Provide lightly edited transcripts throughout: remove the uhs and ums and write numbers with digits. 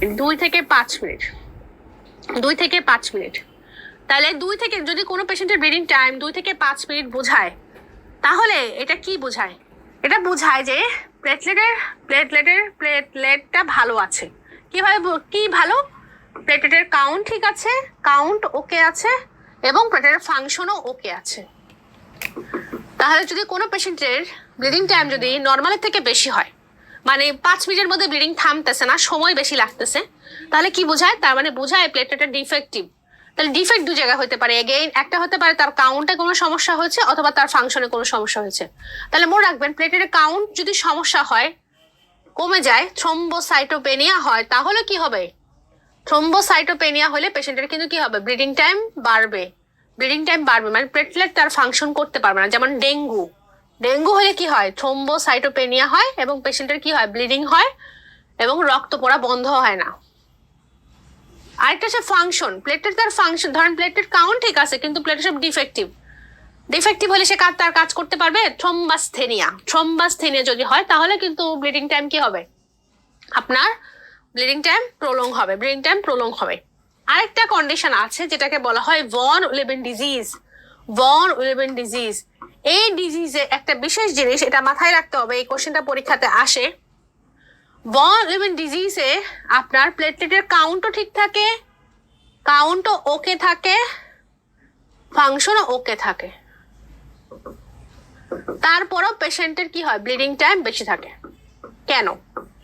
2 থেকে 5 মিনিট, 2 থেকে 5 মিনিট। তাহলে 2 থেকে, যদি কোনো পেশেন্টের ব্লিডিং টাইম 2 থেকে 5 মিনিট বোঝায়, তাহলে এটা কি বোঝায়? এটা বোঝায় যে প্লেটলেটটা ভালো আছে। কিভাবে কি ভালো? প্লেটলেটের কাউন্ট ঠিক আছে, কাউন্ট ওকে আছে, এবং প্লেটলেটের ফাংশনও ওকে আছে। তাহলে যদি কোনো পেশেন্টের ব্লিডিং টাইম যদি নর্মালের থেকে বেশি হয়, মানে 5 মিনিটের মধ্যে ব্লিডিং থামতেছে না, সময় বেশি লাগতেছে, তাহলে কি বোঝায়? তার মানে বোঝায় প্লেটলেটের ডিফেক্টিভ। তাহলে ডিফেক্ট 2 জায়গায় হতে পারে। এগেইন, একটা হতে পারে তার কাউন্টে কোনো সমস্যা হয়েছে, অথবা তার ফাংশনে কোনো সমস্যা হয়েছে। তাহলে মনে রাখবেন, প্লেটলেটের কাউন্ট যদি সমস্যা হয়, কমে যায়, থ্রম্বোসাইটোপেনিয়া হয়, তাহলে কি হবে? থ্রম্বোসাইটোপেনিয়া হলে পেশেন্টের কিন্তু কি হবে? ব্লিডিং টাইম বাড়বে। ব্লিডিং টাইম বাড়বে মানে প্লেটলেট তার ফাংশন করতে পারবে না। যেমন ডেঙ্গু হলে কি হয়? থ্রম্বোসাইটোপেনিয়া হয়, এবং পেশেন্টের কি হয়? ব্লিডিং হয়, এবং রক্ত পড়া বন্ধ হয় না। আরেকটা হচ্ছে ফাংশন। প্লেটলেট তার ফাংশন, ধরেন প্লেটলেট কাউন্ট ঠিক আছে, কিন্তু প্লেটলেট সব ডিফেক্টিভ হলে সে তার কাজ করতে পারবে? থ্রম্বাসথেনিয়া যদি হয়, তাহলে কিন্তু ব্লিডিং টাইম কি হবে? আপনার ব্লিডিং টাইম প্রলং হবে। আরেকটা কন্ডিশন আছে যেটাকে বলা হয় ভন উইলেবেন ডিজিজ। এই ডিজিজে একটা বিশেষ জিনিস, এটা মাথায় রাখতে হবে, এই কোশ্চেনটা পরীক্ষাতে আসে। ভন উইলেবেন ডিজিজে আপনার প্লেটলেটের কাউন্টও ঠিক থাকে, কাউন্টও ওকে থাকে, ফাংশনও ওকে থাকে, তারপরও পেশেন্টের কি হয়? ব্লিডিং টাইম বেশি থাকে। কেন?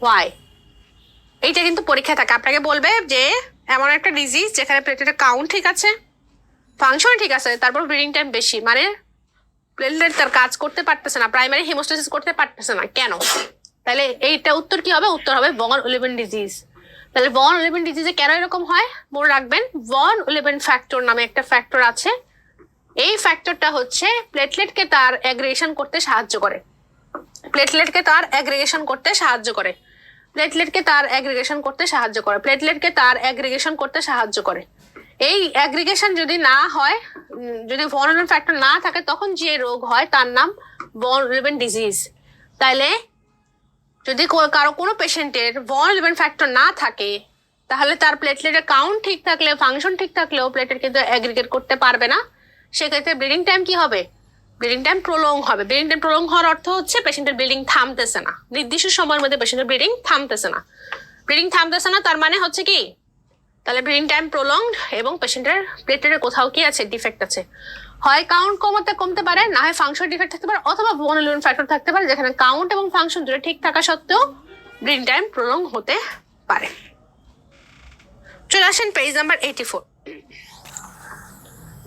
ওয়াই? এইটা কিন্তু পরীক্ষা থাকে, আপনাকে বলবে যে এমন একটা ডিজিজ যেখানে প্লেটলেটের কাউন্ট ঠিক আছে, ফাংশন ঠিক আছে, তারপর ব্লিডিং টাইম বেশি, মানে প্লেটলেট তার কাজ করতে পারতেছে না, প্রাইমারি হিমোস্ট্যাসিস করতে পারতেছে না। কেন? তাহলে এইটা উত্তর কি হবে? উত্তর হবে ভন উইলেবেন ডিজিজ। তাহলে ভন উইলেবেন ডিজিজে কেন এরকম হয় মনে রাখবেন, ভন উইলেবেন ফ্যাক্টর নামে একটা ফ্যাক্টর আছে। এই ফ্যাক্টরটা হচ্ছে প্লেটলেটকে তার অ্যাগ্রিগেশন করতে সাহায্য করে। প্লেটলেটকে তার অ্যাগ্রিগেশন করতে সাহায্য করে। এই অ্যাগ্রিগেশন যদি না হয়, যদি ভন উইলেবেন ফ্যাক্টর না থাকে, তখন যে রোগ হয় তার নাম ভন উইলেবেন ডিজিজ। তাইলে যদি কারো কোনো পেশেন্টের ভন উইলেবেন ফ্যাক্টর না থাকে, তাহলে তার প্লেটলেটের কাউন্ট ঠিক থাকলে, ফাংশন ঠিক থাকলেও প্লেটলেট কিন্তু অ্যাগ্রিগেট করতে পারবে না। সেক্ষেত্রে ব্লিডিং টাইম কি হবে? ব্লিডিং টাইম প্রলং হবে। ব্লিডিং টাইম প্রলং হওয়ার অর্থ হচ্ছে পেশেন্টের ব্লিডিং থামতেছে না, নির্দিষ্ট সময়ের মধ্যে পেশেন্টের ব্লিডিং থামতেছে না। তার মানে হচ্ছে কি? তাহলে ব্লিডিং টাইম প্রলংড, এবং পেশেন্টের প্লেটলেটের কোথাও কি আছে? ডিফেক্ট আছে। হয় কাউন্ট কমতে পারে, না হয় ফাংশন ডিফেক্ট থাকতে পারে, অথবা ভন উইলেবেন ফ্যাক্টর থাকতে পারে, যেখানে কাউন্ট এবং ফাংশন দুটো ঠিক থাকা সত্ত্বেও ব্লিডিং টাইম প্রলং হতে পারে। চলে আসেন পেজ নাম্বার 84।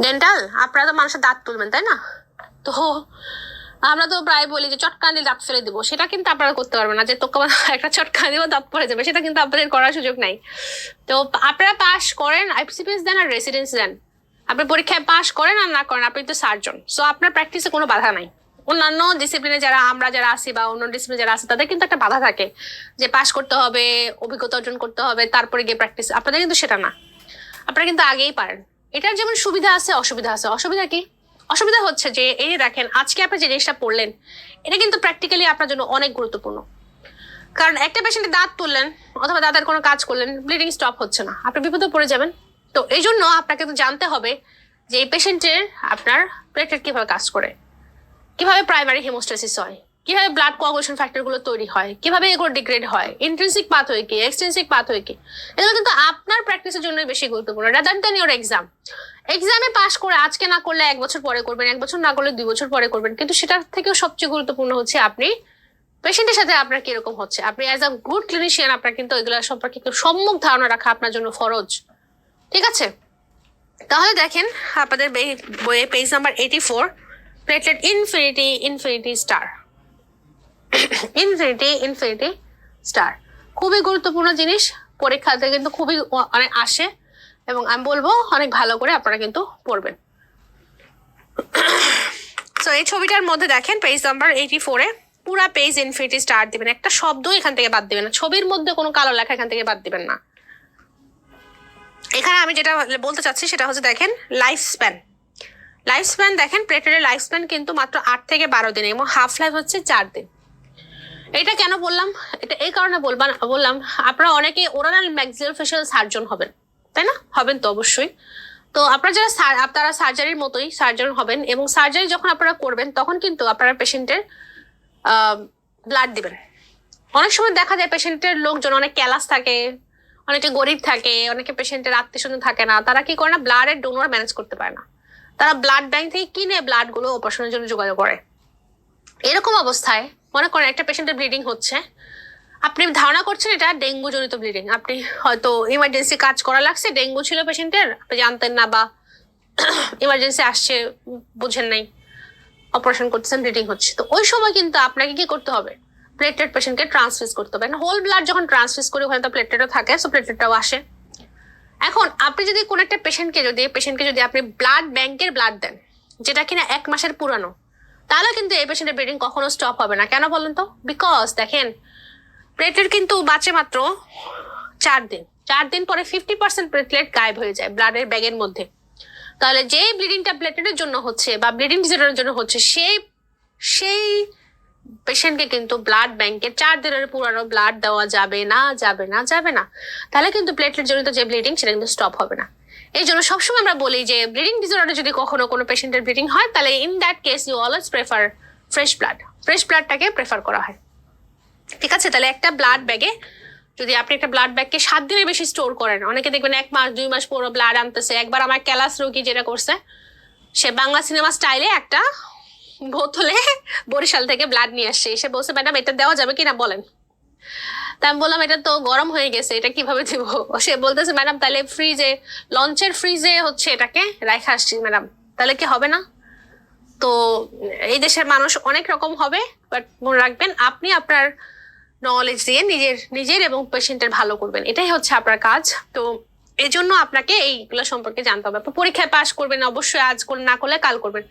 ডেন্টাল, আপনারা তো মানুষের দাঁত তুলবেন, তাই না? তো আমরা তো প্রায় বলি যে চটকান দিয়ে দাঁত ফেলে দিব, সেটা কিন্তু আপনারা করতে পারবেন না। যে তোকে একটা চটকান দিব দাঁত পড়ে যাবে, সেটা কিন্তু আপনাদের করার সুযোগ নাই। তো আপনারা পাস করেন, আইপিসিপিএস দেন আর রেসিডেন্স দেন, আপনি পরীক্ষায় পাস করেন আর না করেন, আপনি তো সার্জন। সো আপনার প্র্যাকটিসে কোনো বাধা নাই। অন্যান্য ডিসিপ্লিনে আমরা যারা আসি, বা অন্য ডিসিপ্লিনে যারা আছে, তাদের কিন্তু একটা বাধা থাকে যে পাস করতে হবে, অভিজ্ঞতা অর্জন করতে হবে, তারপরে গিয়ে প্র্যাকটিস। আপনাদের কিন্তু সেটা না, আপনারা কিন্তু আগেই পারেন। এটার যেমন সুবিধা আছে, অসুবিধা আছে। অসুবিধা কি? অসুবিধা হচ্ছে যে এই দেখেন, আজকে আপনি যে জিনিসটা পড়লেন, এটা কিন্তু প্র্যাকটিক্যালি আপনার জন্য অনেক গুরুত্বপূর্ণ। কারণ একটা পেশেন্টের দাঁত তুললেন, অথবা দাঁতের কোনো কাজ করলেন, ব্লিডিং স্টপ হচ্ছে না, আপনি বিপদে পড়ে যাবেন। তো এই জন্য আপনাকে তো জানতে হবে যে এই পেশেন্টের আপনার প্লেটলেট কিভাবে কাজ করে, কিভাবে প্রাইমারি হিমোস্ট্যাসিস হয়, কিভাবে ব্লাড কোয়াগুলেশন ফ্যাক্টরগুলো তৈরি হয়, কিভাবে এগুলো ডিগ্রেড হয়, ইন্ট্রিনসিক পাথওয়ে কি, এক্সট্রিনসিক পাথওয়ে কি। এগুলো কিন্তু আপনার প্র্যাকটিসের জন্য বেশি গুরুত্বপূর্ণ, রাদার দ্যান ইওর এক্সামে পাস করে আজকে না করলে 1 বছর পরে করবেন, 1 বছর না করলে 2 বছর পরে করবেন, কিন্তু সেটার থেকেও সবচেয়ে গুরুত্বপূর্ণ হচ্ছে আপনি পেশেন্টের সাথে আপনার কিরকম হচ্ছে। আপনি অ্যাজ আ গুড ক্লিনিশিয়ান আপনার কিন্তু এগুলো সম্পর্কে একটু সম্মুখ ধারণা রাখা আপনার জন্য ফরজ। ঠিক আছে? তাহলে দেখেন আপনাদের বইয়ে page number 84, platelet infinity star খুবই গুরুত্বপূর্ণ জিনিস, পরীক্ষাতে কিন্তু খুবই অনেক আসে, এবং আমি বলবো অনেক ভালো করে আপনারা কিন্তু পড়বেন। সো এই ছবিটার মধ্যে দেখেন পেজ নাম্বার 84-এ পুরা পেজ ইনফিনিটি স্টার দিবেন, একটা শব্দ এখান থেকে বাদ দিবেন না, ছবির মধ্যে কোনো কালো লেখা এখান থেকে বাদ দিবেন না। এখানে আমি যেটা বলতে চাচ্ছি সেটা হচ্ছে দেখেন লাইফ স্প্যান দেখেন, প্লেটলেটের লাইফ স্প্যান কিন্তু মাত্র 8 থেকে 12 দিন, এবং হাফ লাইফ হচ্ছে 4 দিন। এটা কেন বললাম, এটা এই কারণে বললাম আপনারা অনেকে ওরাল ম্যাক্সিলোফেশিয়াল সার্জন হবেন, তাই না? হবেন তো অবশ্যই। তো আপনারা যারা আপনারা সার্জারির মতোই সার্জন হবেন, এবং সার্জারি যখন আপনারা করবেন তখন কিন্তু আপনারা পেশেন্টের ব্লাড দিবেন। অনেক সময় দেখা যায় পেশেন্টের লোকজন অনেক ক্যালাস থাকে, অনেকে গরিব থাকে, অনেকে পেশেন্টের আত্মীয় স্বজন থাকে না, তারা কি করে না, ব্লাডের ডোনার ম্যানেজ করতে পারে না, তারা ব্লাড ব্যাংক থেকে কিনে ব্লাড গুলো অপারেশনের জন্য যোগাযোগ করে। এরকম অবস্থায় মনে করেন একটা পেশেন্টের ব্লিডিং হচ্ছে, আপনি ধারণা করছেন এটা ডেঙ্গু জনিত ব্লিডিং, আপনি হয়তো ইমার্জেন্সি কাজ করা লাগছে, ডেঙ্গু ছিল পেশেন্টের, আপনি জানতেন না বা ইমার্জেন্সি আসছে বুঝেন নাই, অপারেশন করতেছেন, ব্লিডিং হচ্ছে, তো ওই সময় কিন্তু আপনাকে কি করতে হবে, প্লেটলেট পেশেন্টকে ট্রান্সফিউজ করতে হবে। হোল ব্লাড যখন ট্রান্সফিউজ করে ওখানে তো প্লেটলেটও থাকে, সো প্লেটলেটটাও আসে। এখন আপনি যদি কোনো একটা পেশেন্টকে যদি আপনি ব্লাড ব্যাংকের ব্লাড দেন, যেটা কিনা 1 মাসের পুরানো, তাহলে কিন্তু এই পেশেন্টের ব্লিডিং কখনো স্টপ হবে না। কেন বলেন তো? বিকজ দেখেন প্লেটলেট কিন্তু বাঁচে মাত্র 4 দিন, 4 দিন পরে 50% প্লেটলেট গায়েব হয়ে যায় ব্লাডের ব্যাগের মধ্যে। তাহলে যে ব্লিডিংটা প্লেটলেটের জন্য হচ্ছে বা ব্লিডিং ডিসঅর্ডারের জন্য হচ্ছে, সেই পেশেন্টকে কিন্তু ব্লাড ব্যাংকে 4 দিনের পুরানো ব্লাড দেওয়া যাবে না। তাহলে কিন্তু প্লেটলেট জনিত যে ব্লিডিং সেটা কিন্তু স্টপ হবে না। এই জন্য সবসময় আমরা বলি যে ব্লিডিং ডিসঅর্ডারে যদি কখনো কোনো পেশেন্টের ব্লিডিং হয়, তাহলে in that case you always prefer fresh ব্লাডটাকে প্রেফার করা হয়। ঠিক আছে? তাহলে একটা ব্লাড ব্যাগে যদি আপনি একটা ব্লাড ব্যাগকে 7 দিনের বেশি স্টোর করেন, অনেকে দেখবেন 1 মাস 2 মাস পুরো ব্লাড আনতেছে। একবার আমার ক্যালাস রোগী যেটা করছে, সে বাংলা সিনেমা স্টাইলে একটা বোতলে বরিশাল থেকে ব্লাড নিয়ে আসছে, এসে বলছে ম্যাডাম এটা দেওয়া যাবে কিনা বলেন। তা আমি বললাম এটা তো গরম হয়ে গেছে, এটা কিভাবে দিব? সে বলতেছে ম্যাডাম তাহলে ফ্রিজে, লঞ্চের ফ্রিজে হচ্ছে এটাকে রাখা আসছি ম্যাডাম, তাহলে কি হবে না? তো এই দেশের মানুষ অনেক রকম হবে, বাট মনে রাখবেন আপনি আপনার নলেজ দিয়ে নিজের এবং পেশেন্টের ভালো করবেন, এটাই হচ্ছে আপনার কাজ। তো এই জন্য আপনাকে এইগুলো সম্পর্কে জানতে হবে। পরীক্ষায় পাশ করবেন অবশ্যই, আজ না করলে কাল করবেন,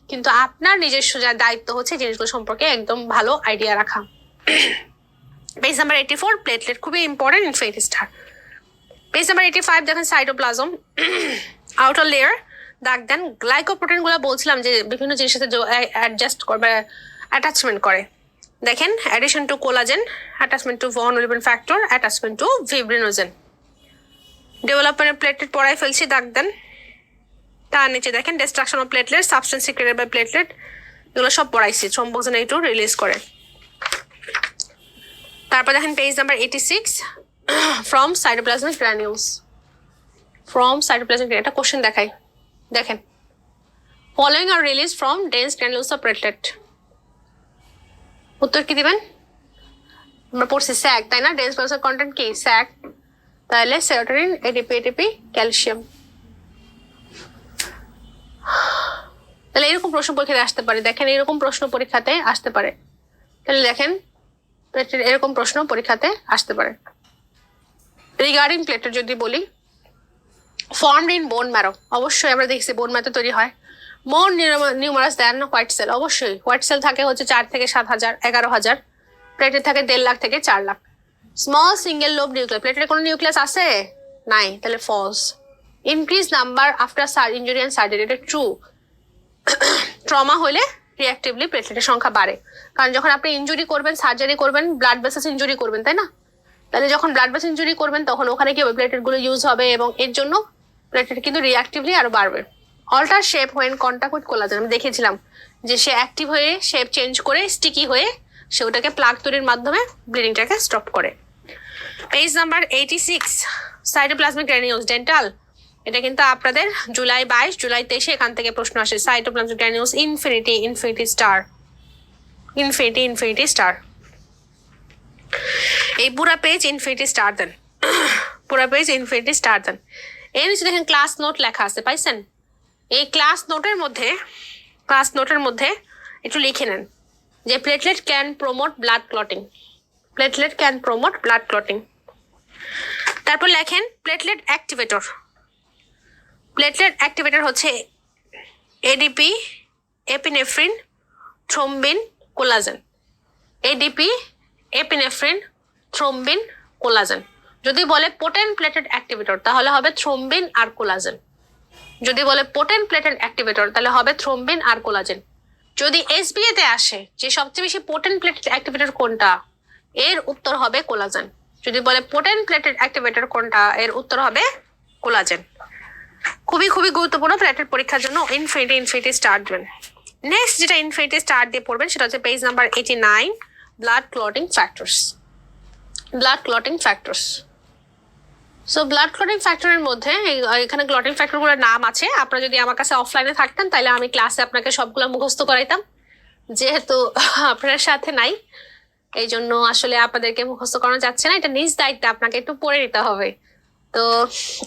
কিন্তু আপনার নিজস্ব যা দায়িত্ব হচ্ছে জিনিসগুলো সম্পর্কে একদম ভালো আইডিয়া রাখা। পেজ নাম্বার 84 প্লেটলেট খুবই important infinity star. Page number 85 দেখেন সাইটোপ্লাজম আউটার লেয়ার দাগ দেন। গ্লাইকোপ্রোটিন গুলো বলছিলাম যে বিভিন্ন জিনিসের সাথে অ্যাডজাস্ট করবে, অ্যাটাচমেন্ট করে। দেখেন addition to collagen, attachment to von Willebrand factor, attachment to fibrinogen. Development platelet পড়াই ফেলছি, দাগ দেন। তার নিচে দেখেন destruction of platelet, substance secreted by platelet, এগুলো সব পড়াইছি। থ্রম্বোক্সিন A2 রিলিজ করে। তারপর দেখেন page number 86 from cytoplasmic granules. একটা কোশ্চেন দেখাই, দেখেন following are release from dense granules of platelet. উত্তর কি দিবেন? আমরা পড়ছি স্যাক, তাই না? ডেন্স গ্র্যানিউলস কন্টেন্ট কি? স্যাক। তাহলে সেরোটোনিন, এটিপি, ক্যালসিয়াম। তাহলে এরকম প্রশ্ন পরীক্ষাতে আসতে পারে। দেখেন এরকম প্রশ্ন পরীক্ষাতে আসতে পারে। তাহলে দেখেন এরকম প্রশ্ন পরীক্ষাতে আসতে পারে। রিগার্ডিং প্লেটলেট যদি বলি, ফর্মড ইন বোন ম্যারো, অবশ্যই আমরা দেখছি বোন ম্যারো তৈরি হয়। মোর নিউমারাস দেন হোয়াইট সেল, অবশ্যই হোয়াইট সেল থাকে হচ্ছে 4 থেকে 7,000, 11,000। প্লেটলেট থাকে 1.5 লাখ থেকে 4 lakh. Small single lobe nucleus, platelet কোনো নিউক্লিয়াস আছে? নাই, তাহলে false. Increase number after injury and surgery, এটা ট্রু। ট্রমা হলে রিঅ্যাক্টিভলি প্লেটলেটের সংখ্যা বাড়ে, কারণ যখন আপনি ইনজুরি করবেন, সার্জারি করবেন, ব্লাড ভেসেলস ইনজুরি করবেন, তাই না? তাহলে যখন ব্লাড ভেসেল ইনজুরি করবেন তখন ওখানে কি হবে, প্লেটলেট গুলো ইউজ হবে, এবং এর জন্য প্লেটলেট কিন্তু রিঅ্যাক্টিভলি আরো বাড়বে। Alter shape when contact with collagen, আমি দেখেছিলাম যে সে অ্যাক্টিভ হয়ে শেপ চেঞ্জ করে স্টিকি হয়ে সে ওটাকে প্লাগ তৈরির মাধ্যমে ব্লিডিংটাকে স্টপ করে। Page number 86 cytoplasmic granules dental, এটা কিন্তু আপনাদের জুলাই 22, জুলাই 23 এখান থেকে প্রশ্ন আসে। Cytoplasmic granules infinity star. এই পুরা পেজ ইনফিনিটি স্টার দেন, পুরা পেজ ইনফিনিটি স্টার দেন। এর নিচে দেখেন ক্লাস নোট লেখা আছে, পাইছেন? এই ক্লাস নোটের মধ্যে একটু লিখে নেন যে platelet can promote blood clotting. তারপর লেখেন প্লেটলেট অ্যাক্টিভেটর হচ্ছে ADP, epinephrine, thrombin, collagen. ADP, epinephrine, thrombin, collagen. যদি বলে পোটেন্ট প্লেটলেট অ্যাক্টিভেটর তাহলে হবে থ্রোম্বিন আর কোলাজেন। যদি বলে পোটেন্ট প্লেটলেট অ্যাক্টিভেটর তাহলে হবে থ্রোম্বিন আর কোলাজেন। যদি এসবিএ তে আসে যে সবচেয়ে বেশি পোটেন্ট প্লেটেড অ্যাক্টিভেটর কোনটা, এর উত্তর হবে কোলাজেন। যদি বলে পোটেন্ট প্লেটেড অ্যাক্টিভেটর কোনটা, এর উত্তর হবে কোলাজেন। খুবই খুবই গুরুত্বপূর্ণ প্লেটেড পরীক্ষার জন্য ইনফিনিটি স্টার দেবেন। নেক্সট যেটা ইনফিনিটি স্টার দিয়ে পড়বেন সেটা হচ্ছে page number 89, blood clotting factors. Blood clotting factors. So blood clotting ফ্যাক্টরের মধ্যে এখানে ক্লটিং ফ্যাক্টরগুলোর নাম আছে। আপনারা যদি আমার কাছে অফলাইনে থাকতেন তাহলে আমি ক্লাসে আপনাকে সবগুলো মুখস্থ করাইতাম, যেহেতু আপনার সাথে নাই এই জন্য আসলে আপনাদেরকে মুখস্থ করানো যাচ্ছে না। এটা নিজ দায়িত্বে আপনাকে একটু পড়ে নিতে হবে। তো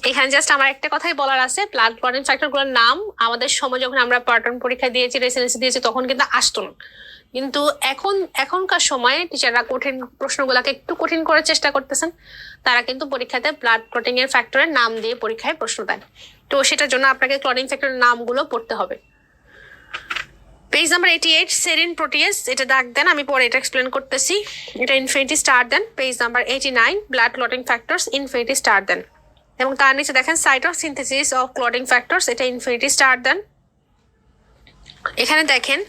এখানে জাস্ট আমার একটা কথাই বলার আছে, ব্লাড ক্লটিং ফ্যাক্টরগুলোর নাম আমাদের সময় যখন আমরা পার্টন পরীক্ষা দিয়েছি, রেসিডেন্সি দিয়েছি, তখন কিন্তু আসতো না। কিন্তু এখনকার সময়ে টিচাররা কঠিন প্রশ্নগুলোকে একটু কঠিন করার চেষ্টা করতেছেন। তারা কিন্তু পরীক্ষাতে ব্লাড ক্লটিং এর ফ্যাক্টরের নাম দিয়ে পরীক্ষায় প্রশ্ন দেন। তো সেটার জন্য আপনাকে ক্লটিং ফ্যাক্টরের নামগুলো পড়তে হবে। পেজ নাম্বার 88, সেরিন প্রোটিয়েস, এটা দাগ দেন, আমি পরে এটা এক্সপ্লেন করতেছি। এটা ইনফিনিটি স্টার দেন। Page number 89, blood clotting factors, infinity star দেন। এবং তার নিচে দেখেন সাইটোসিনথেসিস অফ ক্লটিং ফ্যাক্টরস, এটা ইনফিনিটি স্টার দেন। এখানে দেখেন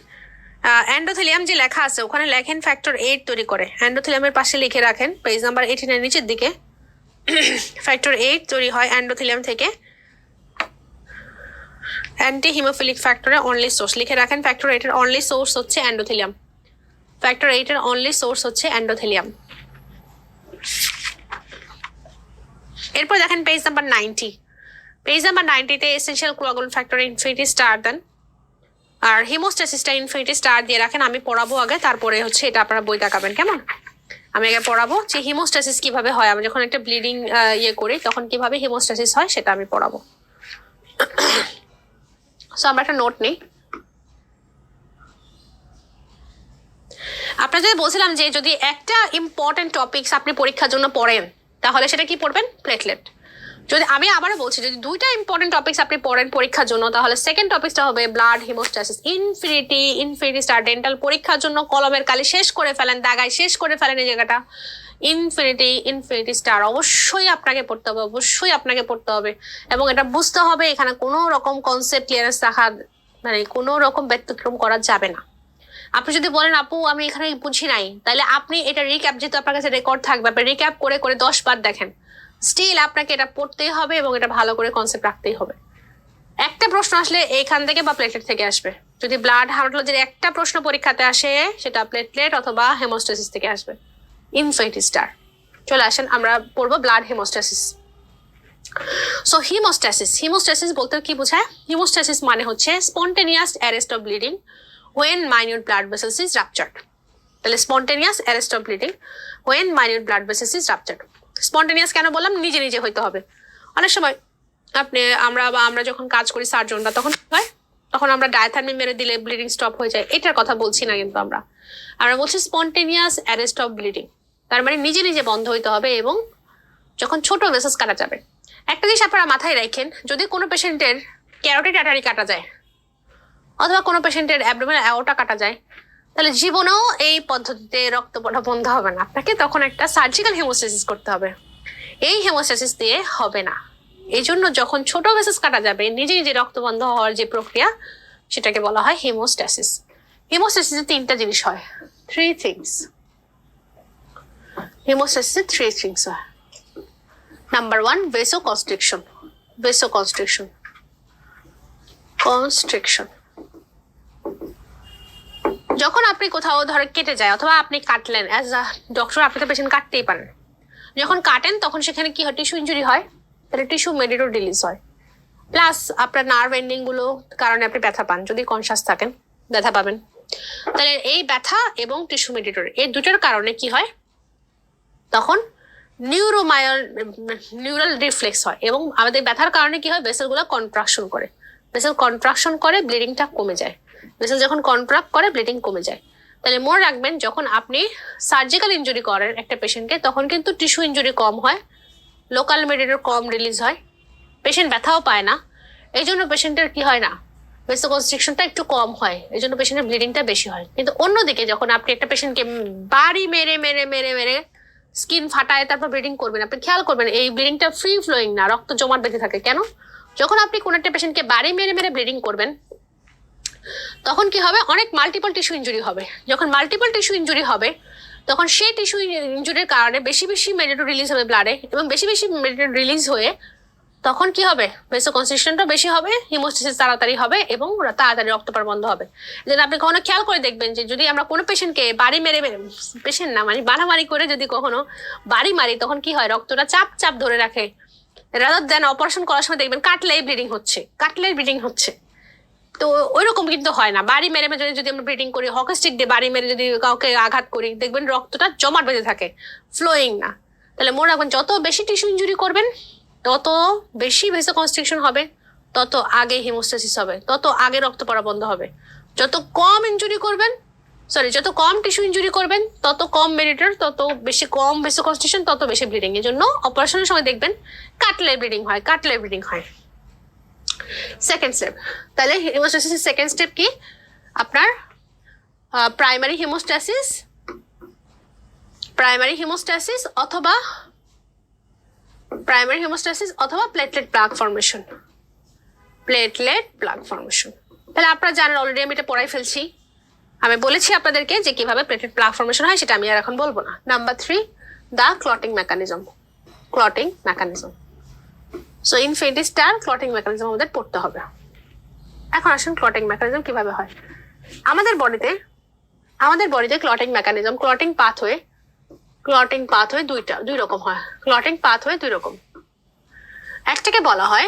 এন্ডোথেলিয়াম যে লেখা আছে ওখানে লেখেন ফ্যাক্টর 8 তৈরি করে। এন্ডোথেলিয়ামের পাশে লিখে রাখেন পেজ নাম্বার 89 নিচের দিকে, ফ্যাক্টর 8 তৈরি হয় এন্ডোথেলিয়াম থেকে। অ্যান্টি হিমোফিলিক ফ্যাক্টরের অনলি সোর্স লিখে রাখেন, ফ্যাক্টর 8 এর অনলি সোর্স হচ্ছে এন্ডোথেলিয়াম। ফ্যাক্টর 8 এর অনলি সোর্স হচ্ছে এন্ডোথেলিয়াম। এরপর দেখেন পেজ নাম্বার 90। পেজ নাম্বার 90 তে essential coagulant factor infinity star দেন। আর হিমোস্ট্যাসিসটা ইনফিনিটি স্টার দিয়ে রাখেন। আমি পড়াবো আগে, তারপরে হচ্ছে এটা আপনারা বই দেখাবেন, কেমন? আমি আগে পড়াবো যে হিমোস্ট্যাসিস কিভাবে হয়, আমি যখন একটা ব্লিডিং করি তখন কিভাবে হিমোস্ট্যাসিস হয় সেটা আমি পড়াবো। সো আমরা একটা নোট নিই। আপনার যদি বলছিলাম যে যদি একটা ইম্পর্টেন্ট টপিকস আপনি পরীক্ষার জন্য পড়েন তাহলে সেটা কি পড়বেন? প্লেটলেট। যদি আমি আবারও বলছি, যদি দুইটা ইম্পর্টেন্ট টপিকস আপনি পড়েন পরীক্ষার জন্য তাহলে সেকেন্ড টপিকসটা হবে blood haemostasis. Infinity star dental পরীক্ষার জন্য কলমের কালি শেষ করে ফেলেন, দাগায় শেষ করে ফেলেন এই জায়গাটা। ইনফিনিটি স্টার অবশ্যই আপনাকে পড়তে হবে, অবশ্যই আপনাকে পড়তে হবে। এবং এটা বুঝতে হবে এখানে কোনো রকম কনসেপ্ট ক্লিয়ারেন্স রাখা, মানে কোনো রকম ব্যতিক্রম করা যাবে না। আপনি যদি বলেন আপু আমি এখানে বুঝি নাই, তাহলে আপনি এটা রিক্যাপ, যেহেতু আপনার কাছে রেকর্ড থাকবে, আপনি রিক্যাপ করে করে 10 বার দেখেন, স্টিল আপনাকে এটা পড়তেই হবে এবং এটা ভালো করে কনসেপ্ট রাখতেই হবে। একটা প্রশ্ন আসলে এইখান থেকে বা প্লেটলেট থেকে আসবে। যদি ব্লাড হার্মাটোলজির একটা প্রশ্ন পরীক্ষাতে আসে সেটা প্লেটলেট অথবা হেমোস্ট্যাসিস থেকে আসবে। Infinity star. চলে আসেন আমরা পড়বো ব্লাড হেমোস্ট্যাসিস। সো হিমোস্ট্যাসিস বলতে কি বোঝায়? হিমোস্ট্যাসিস মানে হচ্ছে spontaneous arrest of bleeding when minute blood vessels is ruptured. তাহলে spontaneous arrest of bleeding when minute blood vessels is ruptured. Spontaneous কেন বললাম? নিজে নিজে হইতে হবে। অনেক সময় আমরা যখন কাজ করি সার্জনরা তখন হয়, তখন আমরা ডায়াথার্মি মেরে দিলে ব্লিডিং স্টপ হয়ে যায়, এটার কথা বলছি না। কিন্তু আমরা বলছি স্পন্টেনিয়াস অ্যারেস্ট অফ ব্লিডিং, তার মানে নিজে নিজে বন্ধ হইতে হবে এবং যখন ছোট ভেসেলস কাটা যাবে। একটা জিনিস আপনারা মাথায় রাখেন, যদি কোনো পেশেন্টের ক্যারোটিড আর্টারি কাটা যায় অথবা কোনো পেশেন্টের অ্যাবডোমিনাল অ্যাওর্টা কাটা যায়, তাহলে জীবনেও এই পদ্ধতিতে রক্ত পড়া বন্ধ হবে না। আপনাকে তখন একটা সার্জিক্যাল হেমোস্ট্যাসিস করতে হবে। এই হেমোস্ট্যাসিস দিয়ে হবে না। এই জন্য যখন ছোট ভেসেলস কাটা যাবে নিজে নিজে রক্ত বন্ধ হওয়ার যে প্রক্রিয়া সেটাকে বলা হয় হেমোস্ট্যাসিস। হেমোস্ট্যাসিসে 3টা জিনিস হয়, 3 থিংস। হেমোস্ট্যাসিসে 3 থিংস হয়। নাম্বার 1, ভেসোকনস্ট্রিকশন। কনস্ট্রিকশন যখন আপনি কোথাও ধরে কেটে যায় অথবা আপনি কাটলেন, অ্যাজ আ ডক্টর আপনি তো পেশেন্ট কাটতেই পারেন। যখন কাটেন তখন সেখানে কি হয়? টিস্যু ইনজুরি হয়, তাহলে টিস্যু মেডিটো রিলিজ হয়। প্লাস আপনার নার্ভ এন্ডিং গুলো কারণে আপনি ব্যথা পান, যদি কনসাস থাকেন ব্যথা পাবেন। তাহলে এই ব্যথা এবং টিস্যু মেডিটোর এই দুটোর কারণে কি হয়? তখন নিউরাল রিফ্লেক্স হয় এবং আমাদের ব্যথার কারণে কি হয়? ভেসেলগুলো কন্ট্রাকশন করে ব্লিডিংটা কমে যায়। ভেসেল যখন কন্ট্রাক্ট করে ব্লিডিং কমে যায়। তাহলে মনে রাখবেন, যখন আপনি সার্জিক্যাল ইনজুরি করেন একটা পেশেন্টকে তখন কিন্তু টিস্যু ইনজুরি কম হয়, লোকাল মেডিটোর কম রিলিজ হয়, পেশেন্ট ব্যথাও পায় না। এই জন্য পেশেন্টের কি হয় না, ভেসোকনস্ট্রিকশনটা একটু কম হয়, এই জন্য পেশেন্টের ব্লিডিংটা বেশি হয়। কিন্তু অন্যদিকে যখন আপনি একটা পেশেন্টকে বাড়ি মেরে মেরে মেরে মেরে স্কিন ফাটায় তারপর ব্লিডিং করবেন, আপনি খেয়াল করবেন এই ব্লিডিংটা ফ্রি ফ্লোয়িং না, রক্ত জমাট বেঁধে থাকে। কেন? যখন আপনি কোনো একটা পেশেন্টকে বাড়ি মেরে মেরে ব্লিডিং করবেন তখন কি হবে, অনেক মাল্টিপল টিস্যু ইনজুরি হবে। যখন মাল্টিপল টিস্যু ইনজুরি হবে তখন সেই টিস্যু ইনজুরির কারণে বেশি বেশি মেডিটেট রিলিজ হবে ব্লাডে, এবং বেশি বেশি মেডিটেট রিলিজ হয়ে তখন কি হবে, ভেসোকনস্ট্রিকশনটা বেশি হবে, হিমোস্ট্যাসিস তাড়াতাড়ি হবে এবং তাড়াতাড়ি রক্তপাত বন্ধ হবে। যেন আপনি কখনো খেয়াল করে দেখবেন যে যদি আমরা কোনো পেশেন্টকে বাড়ি মেরে পেশেন্ট না মানে মারামারি করে যদি কখনো বাড়ি মারি, তখন কি হয়, রক্তটা চাপ চাপ ধরে রাখে। রাদার দেন অপারেশন করার সময় দেখবেন কাটলেই ব্লিডিং হচ্ছে। তো ওইরকম কিন্তু হয় না। বাড়ি মেরে মেরে যদি আমরা ব্লিডিং করি, হকি স্টিক দিয়ে বাড়ি মেরে যদি কাউকে আঘাত করি, দেখবেন রক্তটা জমাট বেঁধে থাকে, ফ্লোয়িং না। তাহলে মনে রাখবেন, যত বেশি টিস্যু ইনজুরি করবেন তত বেশি ভেসোকনস্ট্রিকশন হবে, তত আগে হিমোস্ট্যাসিস হবে, তত আগে রক্ত পড়া বন্ধ হবে। যত কম টিস্যু ইনজুরি করবেন তত কম মেডিটেট, তত বেশি কম ভেসোকনস্ট্রিকশন, তত বেশি ব্লিডিং। এর জন্য অপারেশনের সময় দেখবেন কাটলে ব্লিডিং হয়। সেকেন্ড স্টেপ, তাহলে হিমোস্ট্যাসিসের সেকেন্ড স্টেপ কি, আপনার প্রাইমারি হিমোস্ট্যাসিস অথবা প্লেটলেট প্লাগ ফর্মেশন। তাহলে আপনারা জানেন, অলরেডি আমি এটা পড়াই ফেলছি। আমি বলেছি আপনাদেরকে যে কিভাবে প্লেটলেট প্লাগ ফর্মেশন হয়, সেটা আমি আর এখন বলবো না। Number 3, the clotting mechanism. So ইনফেন্টিস্টাল ক্লটিং মেকানিজম আমাদের পড়তে হবে। এখন আসুন ক্লটিং মেকানিজম কিভাবে হয়। আমাদের বডিতে ক্লটিং মেকানিজম, ক্লটিং পাথওয়ে দুই রকম হয়। ক্লটিং পাথওয়ে দুই রকম। একটাকে বলা হয়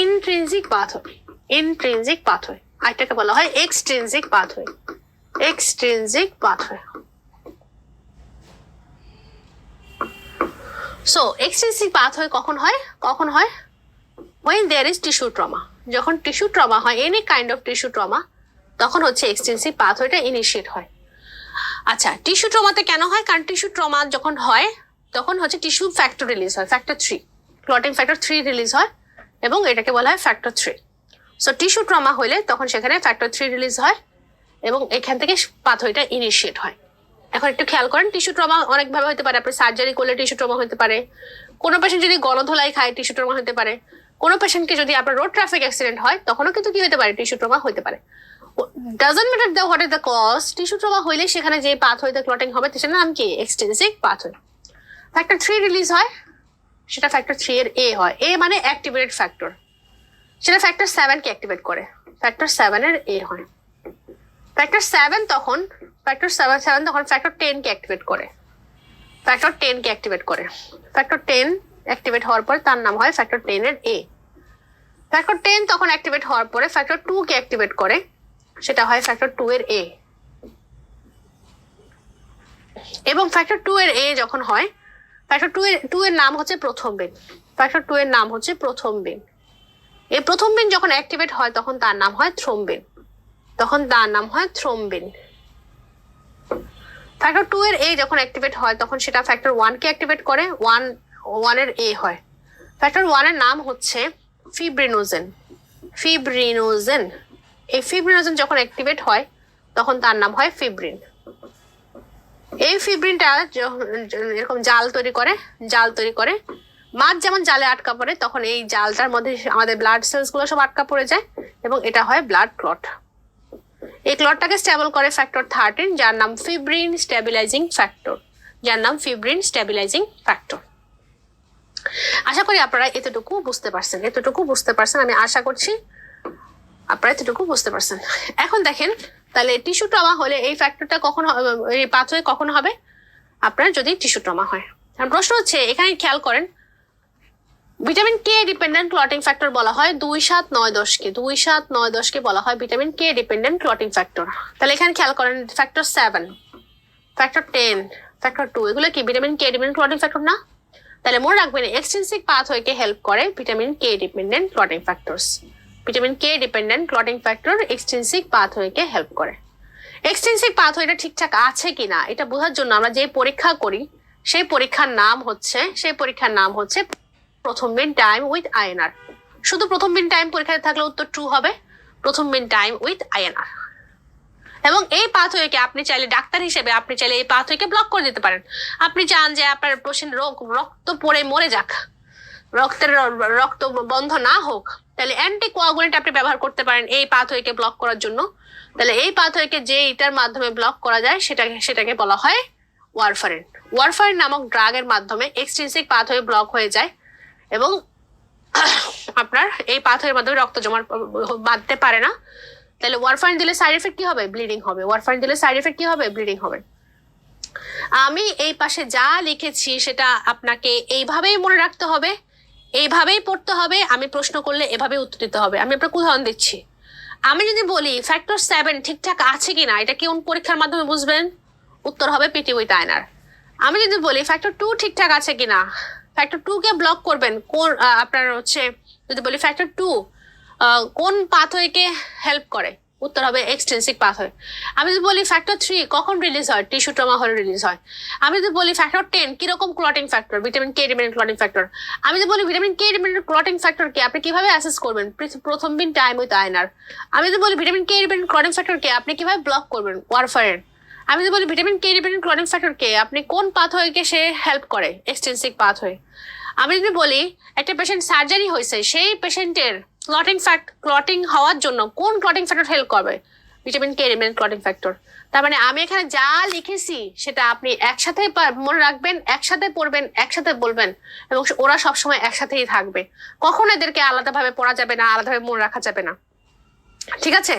ইন্ট্রিনজিক পাথওয়ে, আরেকটাকে বলা হয় extrinsic pathway. So extrinsic pathway কখন হয় when there is tissue trauma। যখন টিস্যু ট্রমা হয়, any kind of tissue trauma, তখন হচ্ছে এক্সটেন্সিভ পাথওয়েটা ইনিশিয়েট হয়। আচ্ছা, টিস্যু ট্রমাতে কেন হয়? কারণ টিস্যু ট্রমা যখন হয় তখন হচ্ছে টিস্যু ফ্যাক্টর রিলিজ হয়, ফ্যাক্টর 3, ক্লটিং ফ্যাক্টর 3 রিলিজ হয়, এবং এটাকে বলা হয় ফ্যাক্টর 3। সো টিস্যু ট্রমা হলে তখন সেখানে ফ্যাক্টর 3 রিলিজ হয় এবং এখান থেকে পাথওয়েটা ইনিশিয়েট হয়। এখন একটু খেয়াল করেন, টিস্যু ট্রমা অনেকভাবে হতে পারে। আপনি সার্জারি করলে টিস্যু ট্রমা হতে পারে, কোনো পেশেন্ট যদি গলধোলাই খায় টিস্যু ট্রমা হতে পারে, কোনো পেশেন্টকে যদি আপনার রোড ট্রাফিক অ্যাক্সিডেন্ট হয় তখনও কিন্তু কি হতে পারে, টিস্যু ট্রমা হতে পারে। Doesn't matter what is the cause, tissue trauma হইলে সেখানে যে পাথওয়েতে ক্লটিং হবে সেটার নাম কি, এক্সটেন্সিভ পাথওয়ে। ফ্যাক্টর 3 রিলিজ হয়, সেটা ফ্যাক্টর 3 এর এ হয়। এ মানে অ্যাক্টিভেটেড ফ্যাক্টর, সেটা ফ্যাক্টর 7 কে অ্যাক্টিভেট করে, ফ্যাক্টর 7 এর এ হয়। ফ্যাক্টর 7 তখন ফ্যাক্টর 7 তখন ফ্যাক্টর 10 কে অ্যাক্টিভেট করে, ফ্যাক্টর 10 অ্যাক্টিভেট হওয়ার পর তার নাম হয় ফ্যাক্টর 10 এর এ। ফ্যাক্টর 10 তখন অ্যাক্টিভেট হওয়ার পরে ফ্যাক্টর 2 কে অ্যাক্টিভেট করে, সেটা হয় ফ্যাক্টর 2 এর এ। এবং ফ্যাক্টর 2 এর এ যখন হয়, ফ্যাক্টর 2 এর নাম হচ্ছে প্রথম বিন। এই প্রথম বিন যখন অ্যাক্টিভেট হয় তখন তার নাম হয় থ্রোম্বিন। ফ্যাক্টর 2 এর এ যখন অ্যাক্টিভেট হয় তখন সেটা ফ্যাক্টর 1 কে অ্যাক্টিভেট করে, 1 এর এ হয়। ফ্যাক্টর 1 এর নাম হচ্ছে ফিব্রিনোজেন। এই ফিব্রিনোজেন যখন অ্যাক্টিভেট হয় তখন তার নাম হয় ফিব্রিন। এই ফিব্রিনটা এরকম জাল তৈরি করে, মাছ যেমন জালে আটকা পড়ে, তখন এই জালটার মধ্যে আমাদের ব্লাড সেলস গুলো সব আটকা পড়ে যায় এবং এটা হয় ব্লাড ক্লট। এই ক্লটটাকে স্টেবল করে ফ্যাক্টর 13, যার নাম ফিব্রিন স্টেবিলাইজিং ফ্যাক্টর। আশা করি আপনারা এতটুকু বুঝতে পারছেন। আমি আশা করছি আপনারা এতটুকু বুঝতে পারছেন। এখন দেখেন, তাহলে টিস্যু ট্রমা হলে এই ফ্যাক্টরটা কখন, এই পাথওয়ে কখন হবে, আপনার যদি টিস্যু ট্রমা হয়। প্রশ্ন হচ্ছে, এখানে খেয়াল করেন, vitamin K dependent clotting factor বলা হয় 2, 7, 9, 10 কে বলা হয় vitamin K dependent clotting factor. তাহলে এখানে খেয়াল করেন, ফ্যাক্টর 7, ফ্যাক্টর 10, ফ্যাক্টর 2 এগুলো কি vitamin K dependent clotting factor না? তাহলে মনে রাখবেন, এক্সট্রিনসিক পাথওয়েকে হেল্প করে vitamin K dependent clotting factors. Vitamin K dependent clotting factor extrinsic পাথওয়েকে হেল্প করে। এক্সট্রিনসিক পাথওয়েটা ঠিকঠাক আছে কিনা এটা বোঝার জন্য আমরা যে পরীক্ষা করি, সেই পরীক্ষার নাম হচ্ছে প্রথম বিন টাইম উইথ আইএনআর। শুধু প্রথম বিন টাইম পরীক্ষাতে থাকলে উত্তর ট্রু হবে, প্রথম বিন টাইম উইথ আইএনআর। এবং এই পাথওয়েকে আপনি চাইলে, ডাক্তার হিসেবে আপনি চাইলে এই পাথওয়েকে ব্লক করে দিতে পারেন। আপনি চান যে আপনার পেশেন্ট রক্ত পড়ে মরে যাক, রক্ত বন্ধ না হোক, তাহলে অ্যান্টিকোয়াগুলেন্ট আপনি ব্যবহার করতে পারেন এই পাথওয়েকে ব্লক করার জন্য। তাহলে এই পাথওয়েকে যে এটার মাধ্যমে ব্লক করা যায় সেটাকে বলা হয় ওয়ারফারিন। ওয়ারফারিন নামক ড্রাগের মাধ্যমে এক্সট্রিনসিক পাথওয়ে ব্লক হয়ে যায় এবং আপনার এই পাথওয়ের মাধ্যমে রক্ত জমা বাঁধতে পারে না। তাহলে ওয়ারফারিন দিলে সাইড এফেক্ট কি হবে? ব্লিডিং হবে। ওয়ারফারিন দিলে সাইড এফেক্ট কি হবে? ব্লিডিং হবে। আমি এই পাশে যা লিখেছি সেটা আপনাকে এইভাবেই মনে রাখতে হবে, এইভাবেই পড়তে হবে। আমি প্রশ্ন করলে এভাবেই উত্তর দিতে হবে। আমি আপনাকে উদাহরণ দিচ্ছি। আমি যদি বলি ফ্যাক্টর 7 ঠিকঠাক আছে কিনা, এটা কোন পরীক্ষার মাধ্যমে বুঝবেন? উত্তর হবে পিটি উইথ আয়নার। আমি যদি বলি ফ্যাক্টর 2 ঠিকঠাক আছে কিনা, ফ্যাক্টর 2 কে ব্লক করবেন কোন আপনার হচ্ছে, যদি বলি ফ্যাক্টর 2 কোন পাথওয়েকে হেল্প করে, উত্তর হবে এক্সট্রিনসিক পাথওয়ে। আমি যদি বলি ফ্যাক্টর 3 কখন রিলিজ হয়, টিস্যু ট্রমা হলে রিলিজ হয়। আমি যদি বলি ফ্যাক্টর 10 কিরকম clotting factor, vitamin K dependent clotting factor. আমি যদি বলি ভিটামিন কে ডিপেন্ডেন্ট ক্লটিং ফ্যাক্টরকে আপনি কিভাবে অ্যাসেস করবেন, প্রথম দিন টাইম উইথ আয়নার। আমি যদি বলি ভিটামিন কে ডিপেন্ডেন্ট ক্লটিং ফ্যাক্টরকে আপনি কিভাবে ব্লক করবেন, ওয়ারফারিন। আমি যদি বলি ভিটামিন কে ডিপেন্ডেন্ট ক্লটিং ফ্যাক্টরকে আপনি কোন পাথওয়েকে সে হেল্প করে, এক্সট্রিনসিক পাথওয়ে। আমি যদি বলি একটা পেশেন্ট সার্জারি হয়েছে, সেই পেশেন্টের ক্লটিং হওয়ার জন্য কোন ক্লটিং ফ্যাক্টর হেল্প করবে, vitamin K dependent clotting factor. তার মানে আমি এখানে যা লিখেছি সেটা আপনি একসাথে মনে রাখবেন, একসাথে পড়বেন, একসাথে বলবেন এবং ওরা সবসময় একসাথেই থাকবে। কখন এদেরকে আলাদাভাবে পড়া যাবে না, আলাদাভাবে মনে রাখা যাবে না, ঠিক আছে?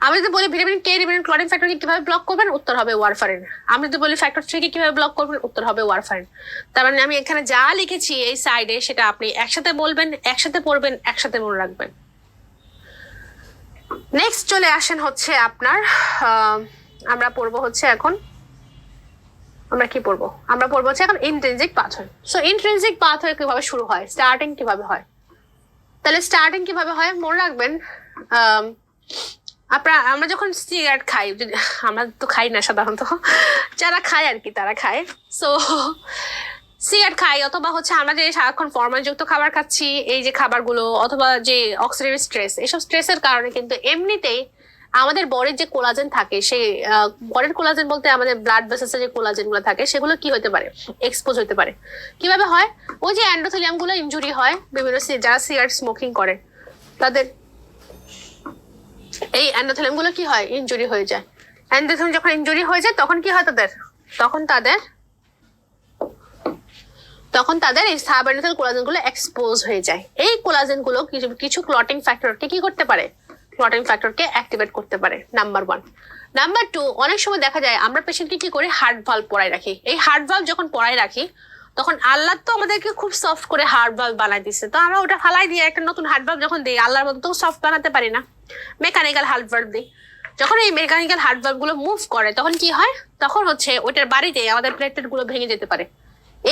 আমি যদি বলি ভিটামিন কে ডিপেন্ডেন্ট ক্লটিং ফ্যাক্টরকে কিভাবে ব্লক করবেন, উত্তর হবে ওয়ারফারিন। আমি যদি বলি ফ্যাক্টর 3 কে কিভাবে ব্লক করবেন, উত্তর হবে ওয়ারফারিন। তার মানে আমি এখানে যা লিখেছি এই সাইডে সেটা আপনি একসাথে বলবেন, একসাথে পড়বেন, একসাথে মনে রাখবেন। নেক্সট চলে আসেন হচ্ছে আপনার আমরা পড়বো হচ্ছে এখন, আমরা কি পড়বো? আমরা পড়বো হচ্ছে এখন intrinsic pathway. So intrinsic pathway কিভাবে শুরু হয়, স্টার্টিং কিভাবে হয়। তাহলে স্টার্টিং কিভাবে হয় মনে রাখবেন। আমরা যখন সিগারেট খাই, আমরা তো খাই না সাধারণত, যারা খায় আর কি তারা খায়। সো সিগারেট খাই অথবা হচ্ছে আমরা যে সারাক্ষণ ফরমালিনযুক্ত খাবার খাচ্ছি, এই যে খাবারগুলো অথবা যে অক্সিডেটিভ স্ট্রেস, এসব স্ট্রেসের কারণে কিন্তু এমনিতেই আমাদের বডির যে কোলাজেন থাকে, সেই বডির কোলাজেন বলতে আমাদের ব্লাড ভেসেলসে যে কোলাজেন গুলো থাকে সেগুলো কি হতে পারে, এক্সপোজ হতে পারে। কিভাবে হয়? ওই যে এন্ডোথেলিয়াম গুলো ইনজুরি হয়, বিভিন্ন যারা সিগারেট স্মোকিং করে তাদের এই এন্ডোথেলিয়াম গুলো কি হয়, ইনজুরি হয়ে যায়। এন্ডোথেলিয়াম যখন ইনজুরি হয়ে যায় তখন কি হয় তাদের, তখন তাদের এই সাবএন্ডোথেলিয়াল কোলাজেন গুলো এক্সপোজ হয়ে যায়। এই কোলাজেন গুলো কিছু ক্লটিং ফ্যাক্টরকে কি করতে পারে, ক্লটিং ফ্যাক্টরকে অ্যাক্টিভেট করতে পারে, নাম্বার 1। নাম্বার 2, অনেক সময় দেখা যায় আমরা পেশেন্টকে কি করে হার্ট ভালভ পরায় রাখি। এই হার্ট ভালভ যখন পরায় রাখি তখন আল্লাহ তো আমাদেরকে খুব সফট করে হার্ট ভালভ বানাই দিচ্ছে, তো আমরা ওটা ফালাই দিয়ে একটা নতুন হার্ট ভালভ যখন দিই, আল্লাহর মতো তো সফট বানাতে পারি না, মেকানিক্যাল হার্ট ভালভ দিই। যখন এই মেকানিক্যাল হার্ট ভালভ গুলো মুভ করে তখন কি হয়, তখন হচ্ছে ওইটার বাড়িতে আমাদের প্লেটলেট গুলো ভেঙে যেতে পারে।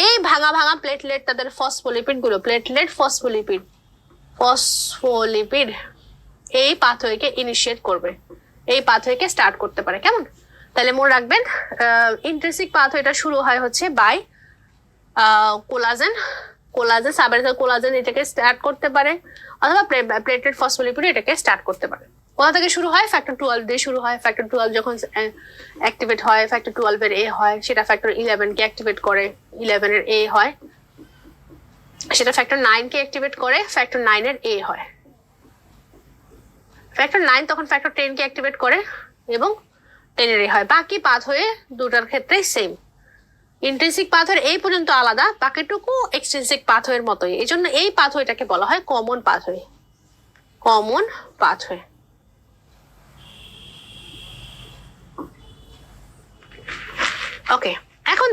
এই ভাঙা প্লেটলেট তাদের ফসফোলিপিড গুলো, ফসফোলিপিড এই পাথওয়েকে ইনিশিয়েট করবে, এই পাথওয়েকে স্টার্ট করতে পারে। কেমন? তাহলে মনে রাখবেন ইন্ট্রিনসিক পাথওয়েটা শুরু হয় হচ্ছে বাই কোলাজেন সাবএন্ডোথেলিয়াল কোলাজেন এটাকে স্টার্ট করতে পারে, অথবা প্লেটলেট ফসফোলিপিড এটাকে স্টার্ট করতে পারে। কোথা থেকে শুরু হয়? ফ্যাক্টর 12 দিয়ে শুরু হয়। ফ্যাক্টর 12 যখন অ্যাক্টিভেট হয়, ফ্যাক্টর 12 এর এ হয়, সেটা ফ্যাক্টর 11 কে অ্যাক্টিভেট করে, 11 এর এ হয়, সেটা ফ্যাক্টর 9 কে অ্যাক্টিভেট করে, ফ্যাক্টর 9 এর এ হয়। ফ্যাক্টর 9 তখন ফ্যাক্টর 10 কে অ্যাক্টিভেট করে এবং 10 এর এ হয়। বাকি পাথওয়ে দুটার ক্ষেত্রেই সেম। ইন্ট্রিনসিক পাথওয়ে এই পর্যন্ত আলাদা, বাকিটুকু এক্সট্রিনসিক পাথওয়ের মতোই। এই জন্য এই পাথওয়েটাকে বলা হয় কমন পাথওয়ে, কমন পাথওয়ে। ওকে, এখন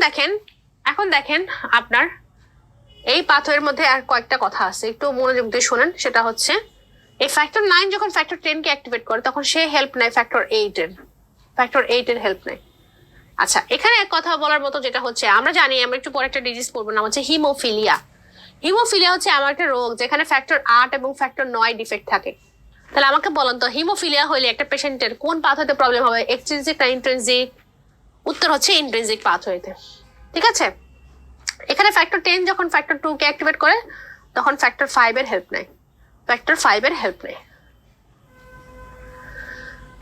দেখেন আপনার এই পাথওয়ের মধ্যে আর কয়েকটা কথা আছে, একটু মনোযোগ দিয়ে শোনেন। সেটা হচ্ছে এই ফ্যাক্টর 9 যখন ফ্যাক্টর 10 কে অ্যাক্টিভেট করে তখন সে হেল্প নেয় ফ্যাক্টর 8 এর হেল্প নেয়। আচ্ছা, এখানে এক কথা বলার মতো যেটা হচ্ছে, আমরা জানি, আমরা একটু পরে একটা ডিজিজ পড়বো, নাম হচ্ছে হিমোফিলিয়া। হিমোফিলিয়া হচ্ছে এমন একটা রোগ যেখানে ফ্যাক্টর 8 এবং ফ্যাক্টর 9 ডিফেক্ট থাকে। তাহলে আমাকে বলেন তো, হিমোফিলিয়া হলে একটা পেশেন্টের কোন পাথওয়েতে প্রবলেম হবে, এক্সট্রিনসিক না ইন্ট্রিনসিক? উত্তর হচ্ছে ইন্ট্রিনসিক পাথওয়েতে, ঠিক আছে? এখানে ফ্যাক্টর 10 যখন ফ্যাক্টর 2 কে অ্যাক্টিভেট করে তখন ফ্যাক্টর 5 এর হেল্প নেয়,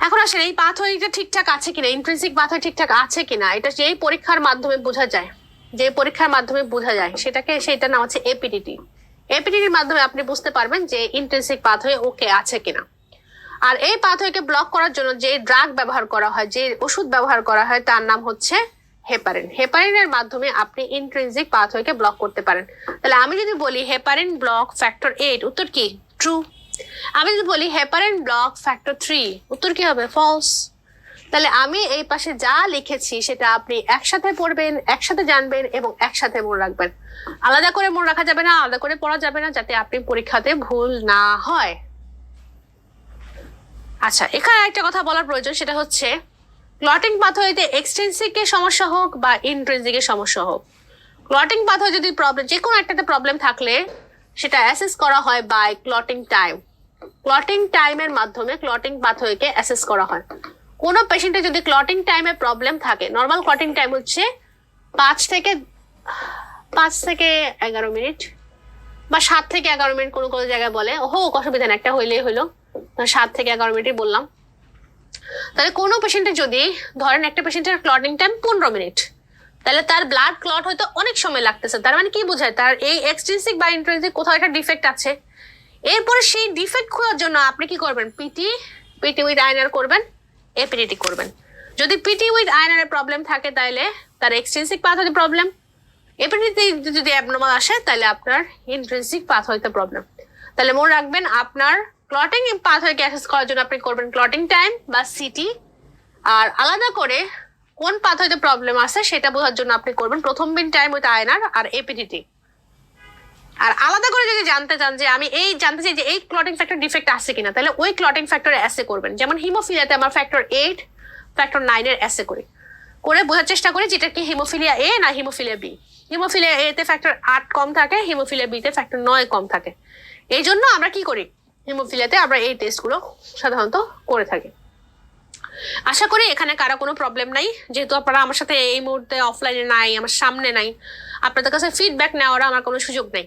এখন আসেন এই পাথওয়েটা ঠিকঠাক আছে কিনা, ইন্ট্রিনসিক পাথওয়ে ঠিকঠাক আছে কিনা, এটা যেই পরীক্ষার মাধ্যমে বোঝা যায়, সেটার নাম হচ্ছে এপিডিটি। এপিডিটির মাধ্যমে আপনি বুঝতে পারবেন যে ইন্ট্রিনসিক পাথওয়ে ওকে আছে কিনা। আর এই পাথওয়েকে ব্লক করার জন্য যে ড্রাগ ব্যবহার করা হয়, যে ওষুধ ব্যবহার করা হয়, তার নাম হচ্ছে হেপারিন। হেপারিনের মাধ্যমে আপনি ইন্ট্রিনসিক পাথওয়েকে ব্লক করতে পারেন। তাহলে আমি যদি বলি হেপারিন ব্লক ফ্যাক্টর 8, উত্তর কি? ট্রু। আমি যদি বলি হেপারিন ব্লক ফ্যাক্টর 3, উত্তর কি হবে? ফলস। তাহলে আমি এই পাশে যা লিখেছি সেটা আপনি একসাথে পড়বেন, একসাথে জানবেন এবং একসাথে মনে রাখবেন। আলাদা করে মনে রাখা যাবে না, আলাদা করে পড়া যাবে না, যাতে আপনি পরীক্ষাতে ভুল না হয়। আচ্ছা, এখানে একটা কথা বলার প্রয়োজন, সেটা হচ্ছে ক্লটিং পাথওয়েতে এক্সট্রিনসিকের সমস্যা হোক বা ইন্ট্রিনসিকের সমস্যা হোক, ক্লটিং পাথওয়ে যদি প্রবলেম, যে কোনো একটাতে প্রবলেম থাকলে সেটা অ্যাসেস করা হয় বাই ক্লটিং টাইম। ক্লটিং টাইমের মাধ্যমে ক্লটিং পাথওয়েকে অ্যাসেস করা হয়। কোনো পেশেন্টের যদি ক্লটিং টাইমে প্রবলেম থাকে, নর্মাল ক্লটিং টাইম হচ্ছে 5 থেকে 11 মিনিট বা 7 থেকে 11 মিনিট, কোনো কোনো জায়গায় বলে হোক, অসুবিধা নেই, একটা হইলেই হইলো, 7 থেকে 11 মিনিটই বললাম। তাহলে কোনো পেশেন্টের যদি ধরেন একটা পেশেন্টের ক্লটিং টাইম 15 মিনিট, তাহলে তার ব্লাড ক্লট হয়তো অনেক সময় লাগতেছে। তার মানে কি বোঝায়? তার এই এক্সট্রিনসিক বা ইন্ট্রিনসিক কোথাও একটা ডিফেক্ট আছে। এরপরে সেই ডিফেক্ট খোঁজার জন্য আপনি কি করবেন? পিটি উইথ আইএনআর করবেন, এপিডিটি করবেন। যদি পিটি উইথ আইএনআর এর প্রবলেম থাকে তাহলে তার এক্সট্রিনসিক পাথওয়ে প্রবলেম, এপিডিটি যদি অ্যাবনর্মাল আসে তাহলে আপনার ইন্ট্রিনসিক পাথওয়েতে প্রবলেম। তাহলে মনে রাখবেন, আপনার ক্লটিং পাথওয়েকে অ্যাসেস করার জন্য আপনি করবেন ক্লটিং টাইম বা সিটি, আর আলাদা করে কোন পাথওয়েতে প্রবলেম আছে সেটা বোঝার জন্য আপনি করবেন প্রথম বিন টাইম উইথ আইএনআর আর এপিডিটি। আর আলাদা করে যদি জানতে চান যে আমি এই জানতে চাই যে এই ক্লটিং ফ্যাক্টর ডিফেক্ট আছে কিনা, তাহলে ওই ক্লটিং ফ্যাক্টরে অ্যাসে করবেন। যেমন হিমোফিলিয়াতে আমার ফ্যাক্টর 8, ফ্যাক্টর 9 এর অ্যাসে করি, করে বোঝার চেষ্টা করি যেটা কি হিমোফিলিয়া এ না হিমোফিলিয়া বি। হিমোফিলিয়া এ তে ফ্যাক্টর 8 কম থাকে, হিমোফিলিয়া বি তে ফ্যাক্টর 9 কম থাকে। এই জন্য আমরা কি করি, হিমোফিলিয়াতে আমরা এই টেস্টগুলো সাধারণত করে থাকি। আশা করি এখানে কারো কোনো প্রবলেম নাই। যেহেতু আপনারা আমার সাথে এই মুহূর্তে অফলাইনে নাই, আমার সামনে নাই, আপনাদের কাছে ফিডব্যাক নেওয়ার আমার কোনো সুযোগ নেই।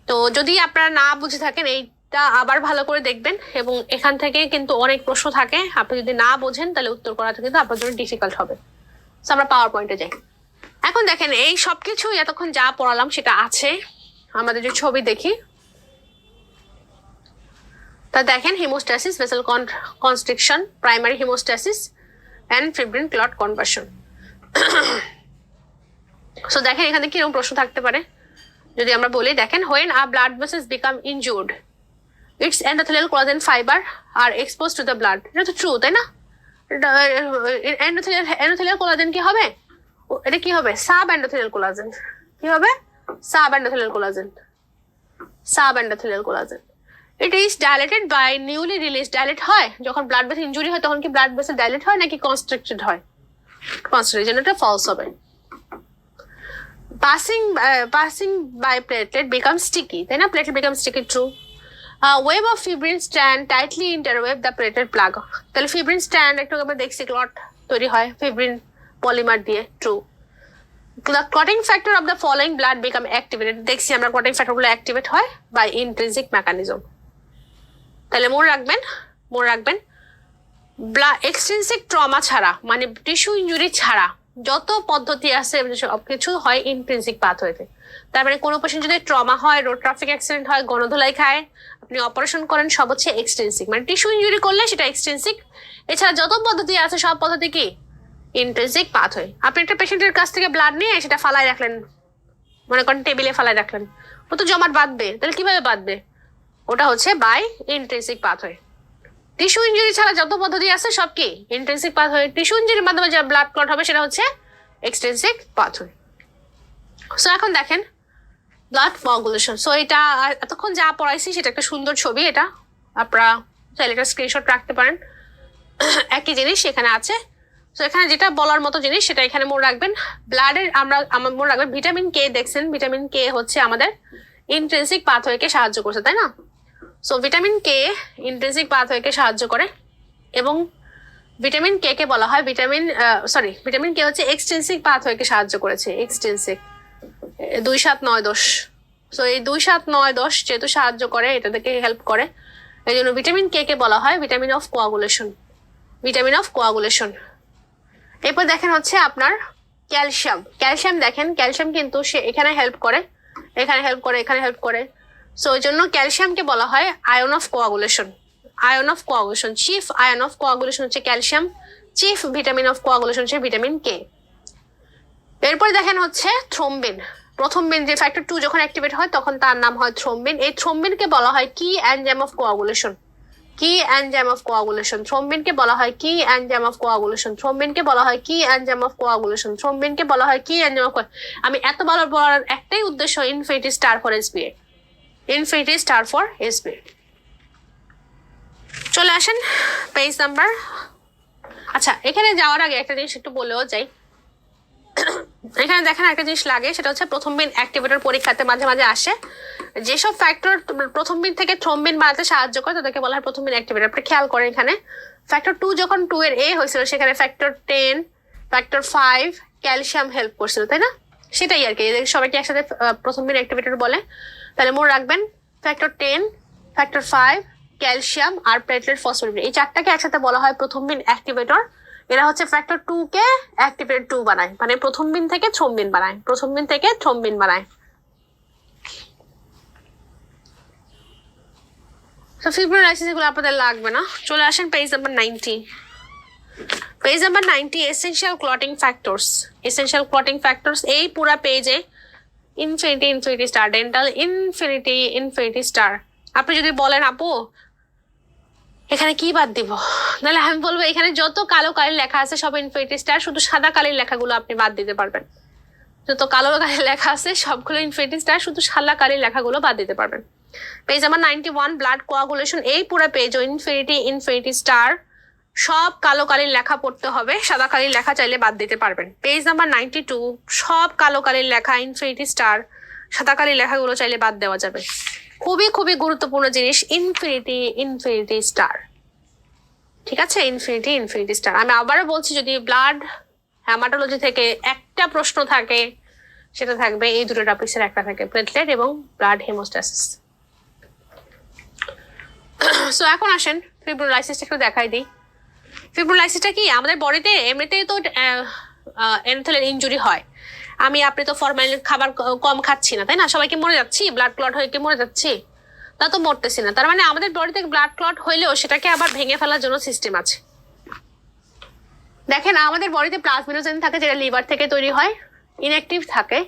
তো যদি আপনারা না বুঝে থাকেন, এইটা আবার ভালো করে দেখবেন, এবং এখান থেকে কিন্তু অনেক প্রশ্ন থাকে, আপনি যদি না বোঝেন তাহলে উত্তর করাটা কিন্তু আপনার জন্য ডিফিকাল্ট হবে। আমরা পাওয়ার পয়েন্টে যাই। এখন দেখেন, এই সবকিছু এতক্ষণ যা পড়ালাম সেটা আছে। আমাদের যে ছবি দেখি, তা দেখেন haemostasis, vessel constriction, primary haemostasis and fibrin clot conversion. So দেখেন এখানে কিরকম প্রশ্ন থাকতে পারে যদি আমরা বলি। দেখেন, when a blood vessels become injured, its endothelial collagen fiber are exposed to the blood. এটা তো ট্রু, তাই না? endothelial collagen কি হবে? এটা কি হবে? Sub endothelial collagen. কি হবে? Sub endothelial collagen. Sub endothelial collagen. It is dilated by newly released. Dilate হয় যখন ব্লাড ভেসেল ইনজুরি হয়, তখন কি ব্লাড ভেসেল ডাইলেট হয় নাকি কনস্ট্রিক্টেড হয়? কনস্ট্রিকশন, এটা ফলস হবে। Passing by platelet becomes sticky, তাই না? Platelet becomes sticky, true. Web of fibrin strand tightly interweave the platelet plug. তাহলে ফিব্রিন স্ট্র্যান্ড একটু আমরা দেখছি ক্লট তৈরি হয় ফিব্রিন পলিমার দিয়ে, true. The clotting factor of the following blood become activated. দেখছি আমরা clotting factor গুলো অ্যাক্টিভেট হয় by intrinsic mechanism. তাহলে মনে রাখবেন এক্সট্রিনসিক ট্রমা ছাড়া, মানে টিস্যু ইনজুরি ছাড়া যত পদ্ধতি আছে সবকিছু হয় ইন্ট্রিনসিক পাথওয়েতে। তার মানে কোনো পেশেন্ট যদি ট্রমা হয়, রোড ট্রাফিক অ্যাক্সিডেন্ট হয়, গণধোলাই খায়, আপনি অপারেশন করেন, সব হচ্ছে এক্সট্রিনসিক, মানে টিস্যু ইনজুরি করলে সেটা এক্সট্রিনসিক। এছাড়া যত পদ্ধতি আছে সব পদ্ধতি কি ইন্ট্রিনসিক পাথওয়ে। আপনি একটা পেশেন্টের কাছ থেকে ব্লাড নিয়ে সেটা ফালায় রাখলেন, মনে করেন টেবিলে ফালায় রাখলেন, ও তো জমাট বাঁধবে, তাহলে কিভাবে বাঁধবে? ওটা হচ্ছে by intrinsic pathway. Tissue injury ছাড়া যত পদ্ধতি আছে সব কি ইন্ট্রিনসিক পাথওয়ে। টিস্যু ইনজুরির মাধ্যমে যা ব্লাড ক্লট হবে সেটা হচ্ছে এক্সট্রিনসিক পাথওয়ে। সো এখন দেখেন ব্লাড কোয়াগুলেশন। সো এটা এতক্ষণ যা পড়াইছি সেটা একটা সুন্দর ছবি, এটা আপনারা চাইলে এটা স্ক্রিনশট রাখতে পারেন। একই জিনিস এখানে আছে। তো এখানে যেটা বলার মতো জিনিস সেটা এখানে মনে রাখবেন। ব্লাডের আমার মনে রাখবেন ভিটামিন কে, দেখছেন ভিটামিন কে হচ্ছে আমাদের ইন্ট্রিনসিক পাথওয়েকে সাহায্য করছে, তাই না? সো ভিটামিন কে ইন্ট্রিনসিক পাথওয়েকে সাহায্য করে, এবং ভিটামিন কে কে বলা হয় ভিটামিন কে হচ্ছে এক্সট্রিনসিক পাথওয়েকে সাহায্য করেছে। এক্সট্রিনসিক 2, 7, 9, 10। সো এই 2, 7, 9, 10 যেহেতু সাহায্য করে, এটা থেকে হেল্প করে, এই জন্য ভিটামিন কে কে বলা হয় vitamin of coagulation. Vitamin of coagulation. এরপর দেখেন হচ্ছে আপনার ক্যালসিয়াম। দেখেন ক্যালসিয়াম কিন্তু সে এখানে হেল্প করে, এখানে হেল্প করে, এখানে হেল্প করে। সো ওই জন্য ক্যালসিয়ামকে বলা হয় ion of coagulation. Ion of coagulation, chief ion of coagulation হচ্ছে calcium, chief vitamin of coagulation হচ্ছে ভিটামিন কে। এরপর দেখেন হচ্ছে থ্রোম্বিন। প্রথমবিন যে ফ্যাক্টর 2 যখন অ্যাক্টিভেট হয় তখন তার নাম হয় থ্রোম্বিন। এই থ্রোম্বিনকে বলা হয় কি এনজাইম অফ কোয়াগুলেশন। কি এনজাইম অফ কোয়াগুলেশন, থ্রোম্বিনকে বলা হয় কি এনজাইম অফ কোয়াগুলেশন, থ্রোম্বিনকে বলা হয় কি এনজাইম অফ কোয়াগুলেশন, থ্রোম্বিনকে বলা হয় কি এনজাইম অফ। আমি এত বলার একটাই উদ্দেশ্য, infinity star for SBA, infinity star for SBA. চলে আসেন পেজ নাম্বার। আচ্ছা, এখানে যাওয়ার আগে একটা জিনিস একটু বলেও যাই। এখানে দেখেন একটা জিনিস লাগে, সেটা হচ্ছে প্রথমবিন অ্যাক্টিভেটর পরীক্ষাতে মাঝে মাঝে আসে। যেসব ফ্যাক্টর প্রথমবিন থেকে থ্রোম্বিন বানাতে সাহায্য করে তাদেরকে বলা হয় প্রথমবিন অ্যাক্টিভেটর। আপনি খেয়াল করেন এখানে ফ্যাক্টর 2 যখন 2 এর এ হয়েছিল সেখানে ফ্যাক্টর 10, ফ্যাক্টর 5 ক্যালসিয়াম হেল্প করছিল, তাই না? সেটাই আর কি, সবাইকে একসাথে প্রথমবিন অ্যাক্টিভেটর বলে। তাহলে মনে রাখবেন ফ্যাক্টর 10, ফ্যাক্টর 5, ক্যালসিয়াম আর প্লেটলেট ফসফোলিপিড, এই চারটাকে একসাথে বলা হয় প্রথমবিন অ্যাক্টিভেটর। এরা হচ্ছে ফ্যাক্টর 2 কে অ্যাক্টিভেটর 2 বানায়, মানে প্রথমবিন থেকে থ্রোম্বিন বানায়, প্রথমবিন থেকে থ্রোম্বিন বানায়। তো ফিব্রিনোলাইসিস এগুলো আপনাদের লাগবে না। চলে আসেন page number 90। Page number 90, essential clotting factors. Essential clotting factors এই পুরা পেজে infinity, infinity star, dental infinity, infinity star. আপনি যদি বলেন আপু এখানে কি বাদ দিব, তাহলে আমি বলবো এখানে যত কালো কালির লেখা আছে সব ইনফিনিটি স্টার, শুধু সাদা কালির লেখাগুলো আপনি বাদ দিতে পারবেন। যত কালো কালির লেখা আছে সবগুলো ইনফিনিটি স্টার, শুধু সাদা কালির লেখাগুলো বাদ দিতে পারবেন। Page number 91, blood coagulation. এই পুরো পেজ ইনফিনিটি, ইনফিনিটি স্টার, সব কালো কালির লেখা পড়তে হবে, সাদা কালির লেখা চাইলে বাদ দিতে পারবেন। পেজ নাম্বার 92, সব কালো কালির লেখা ইনফিনিটি স্টার, সাদা কালির লেখাগুলো চাইলে বাদ দেওয়া যাবে। খুবই খুবই গুরুত্বপূর্ণ জিনিস ইনফিনিটি, ইনফিনিটি স্টার। ঠিক আছে, ইনফিনিটি, ইনফিনিটি স্টার। আমি আবারও বলছি, যদি ব্লাড হ্যামাটোলজি থেকে একটা প্রশ্ন থাকে সেটা থাকবে এই দুটো টপিক্সের একটা থাকে, প্লেটলেট এবং ব্লাড হেমোস্ট্যাসিস। সো এখন আসেন ফিব্রিনোলাইসিসটা একটু দেখাই দিই। ফিব্রিনোলাইসিসটা কি, আমাদের বডিতে এমনিতেই তো এনথেলের ইনজুরি হয়। আপনি তো ফরমালিন খাবার কম খাচ্ছি না, তাই না? সবাইকে মরে যাচ্ছি, ব্লাড ক্লট হয়ে কি মরে যাচ্ছি? তা তো মরতেছি না। তার মানে আমাদের বডিতে ব্লাড ক্লট হইলেও সেটাকে আবার ভেঙে ফেলার জন্য সিস্টেম আছে। দেখেন আমাদের বডিতে প্লাজমিনোজেন থাকে যেটা লিভার থেকে তৈরি হয়, ইনঅ্যাক্টিভ থাকে,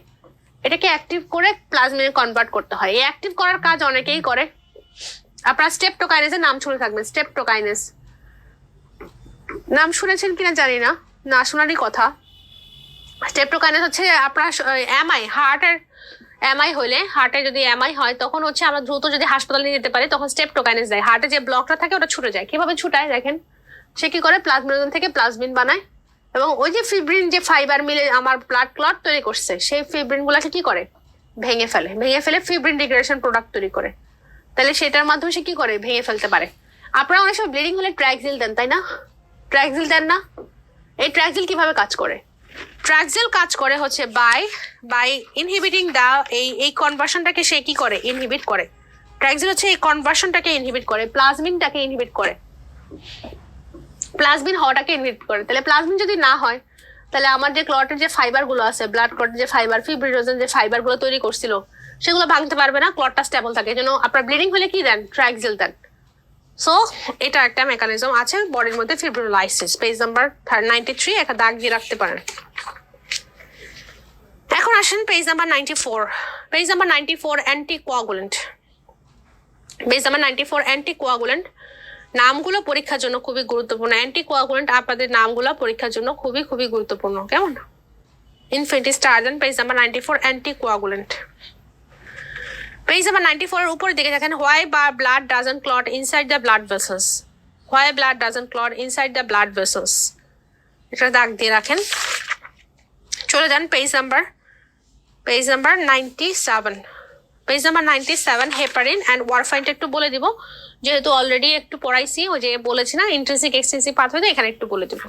এটাকে অ্যাক্টিভ করে প্লাজমিনে কনভার্ট করতে হয়। এই অ্যাক্টিভ করার কাজ অনেকেই করে। আপনারা স্টেপটোকাইনেসের নাম শুনে থাকবেন, স্টেপটোকাইনেস নাম শুনেছেন কিনা জানি না, না শোনারই কথা। স্টেপটোকাইনেস হচ্ছে আপনার এমআই, হার্টের এমআই হলে, হার্টে যদি এমআই হয় তখন হচ্ছে আমরা দ্রুত যদি হাসপাতালে নিয়ে যেতে পারি তখন স্টেপটোকাইনেস দেয়। হার্টে যে ব্লকটা থাকে ওটা ছুটে যায়। কিভাবে ছুটায় দেখেন, সে কি করে প্লাজমিনোজেন থেকে প্লাজমিন বানায় এবং ওই যে ফিব্রিন যে ফাইবার মিলে আমার ব্লাড ক্লট তৈরি করছে সেই ফিব্রিন গুলাকে কি করে ভেঙে ফেলে, ভেঙে ফেলে ফিব্রিন ডিগ্রেডেশন প্রোডাক্ট তৈরি করে। তাহলে সেটার মাধ্যমে সে কি করে ভেঙে ফেলতে পারে। আপনারা অনেক সময় ব্লিডিং হলে ট্র্যাক্সিল দেন, তাই না? ট্র্যাক্সিল দেন না? এই ট্র্যাক্সিল কিভাবে কাজ করে? ট্র্যাক্সিল কাজ করে হচ্ছে বাই ইনহিবিটিং দা এই কনভার্সনটাকে সে কি করে ইনহিবিট করে। ট্র্যাক্সিল হচ্ছে এই কনভার্সনটাকে ইনহিবিট করে, প্লাজমিনটাকে ইনহিবিট করে, প্লাজমিন হওয়াটাকে ইনহিবিট করে। তাহলে প্লাজমিন যদি না হয় তাহলে আমার যে ক্লটের যে ফাইবার গুলো আছে, ব্লাড ক্লটের যে ফাইবার, ফিব্রিনোজেন যে ফাইবার গুলো তৈরি করছিল সেগুলো ভাঙতে পারবে না, ক্লটটা স্টেবল থাকে। এই জন্য আপনার ব্লিডিং হলে কি দেন? ট্র্যাক্সিল দেন। সো এটা একটা মেকানিজম আছে বডির মধ্যে ফিব্রিনোলাইসিস। পেজ নাম্বার 93 একটা দাগ দিয়ে রাখতে পারেন। এখন আসেন page number 94। Page number 94, anticoagulant. Page number 94, anticoagulant. নামগুলো পরীক্ষার জন্য খুবই গুরুত্বপূর্ণ। অ্যান্টিকোয়াগুলেন্ট আপনাদের নামগুলো পরীক্ষার জন্য খুবই খুবই গুরুত্বপূর্ণ, কেমন? ইনফিনিটি স্টার দেন page number 94, anticoagulant. Page number 94 এর উপরের দিকে দেখেন, why blood doesn't clot inside the blood vessels. Why blood doesn't clot inside the blood vessels, এটা দাগ দিয়ে রাখেন। চলে যান page number 97। Page number 97, heparin and ওয়ারফারিনটা একটু বলে দিব, যেহেতু অলরেডি একটু পড়াইছি, ওই যে বলেছি না ইন্ট্রিনসিক এক্সট্রিনসিক পাথওয়ে, এখানে একটু বলে দিব।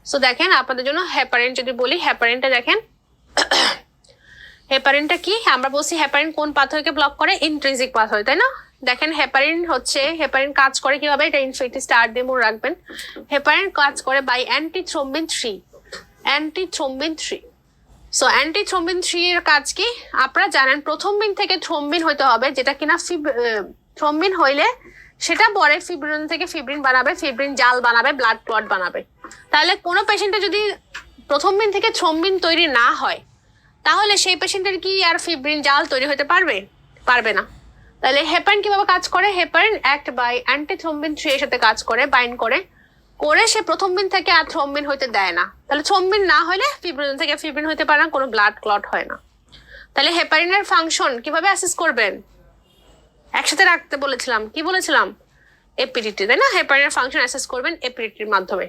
সো দেখেন আপনাদের জন্য হেপারিন যদি বলি, হেপারিনটা দেখেন, হেপারিনটা কি? আমরা বলছি হেপারিন কোন পাথওয়েকে ব্লক করে? ইন্ট্রিনসিক পাথওয়ে, তাই না? দেখেন হেপারিন কাজ করে কিভাবে, এটা ইনফিনিটি স্টার দিয়ে মনে রাখবেন। হেপারিন কাজ করে বাই অ্যান্টিথ্রোম্বিন 3, অ্যান্টিথ্রোম্বিন 3। সো অ্যান্টি থ্রোম্বিন 3 এর কাজ কি আপনারা জানেন, প্রথম বিন থেকে থ্রোম্বিন হইতে হবে, যেটা কিনা থ্রোম্বিন হইলে সেটা পরে ফিব্রিন থেকে ফিব্রিন বানাবে, ফিব্রিন জাল বানাবে, ব্লাড ক্লট বানাবে। তাহলে কোনো পেশেন্টের যদি প্রথম বিন থেকে থ্রোম্বিন তৈরি না হয়, তাহলে সেই পেশেন্টের কি আর ফিব্রিন জাল তৈরি হতে পারবে না। তাহলে হেপারিন কিভাবে কাজ করে, হেপারিন অ্যাক্ট বাই অ্যান্টি থ্রোম্বিন 3 এর সাথে কাজ করে, বাইন্ড করে সে প্রথম বিন থেকে আর থ্রোম্বিন হইতে দেয় না। তাহলে থ্রোম্বিন না হলে ফিব্রিন থেকে ফিব্রিন হইতে পারে না, কোনো ব্লাড ক্লট হয় না। তাহলে হেপারিনের ফাংশন কিভাবে অ্যাসেস করবেন, একসাথে রাখতে বলেছিলাম, কি বলেছিলাম, এপিডিটি, তাই না? হেপারিনের ফাংশন অ্যাসেস করবেন এপিডিটির মাধ্যমে।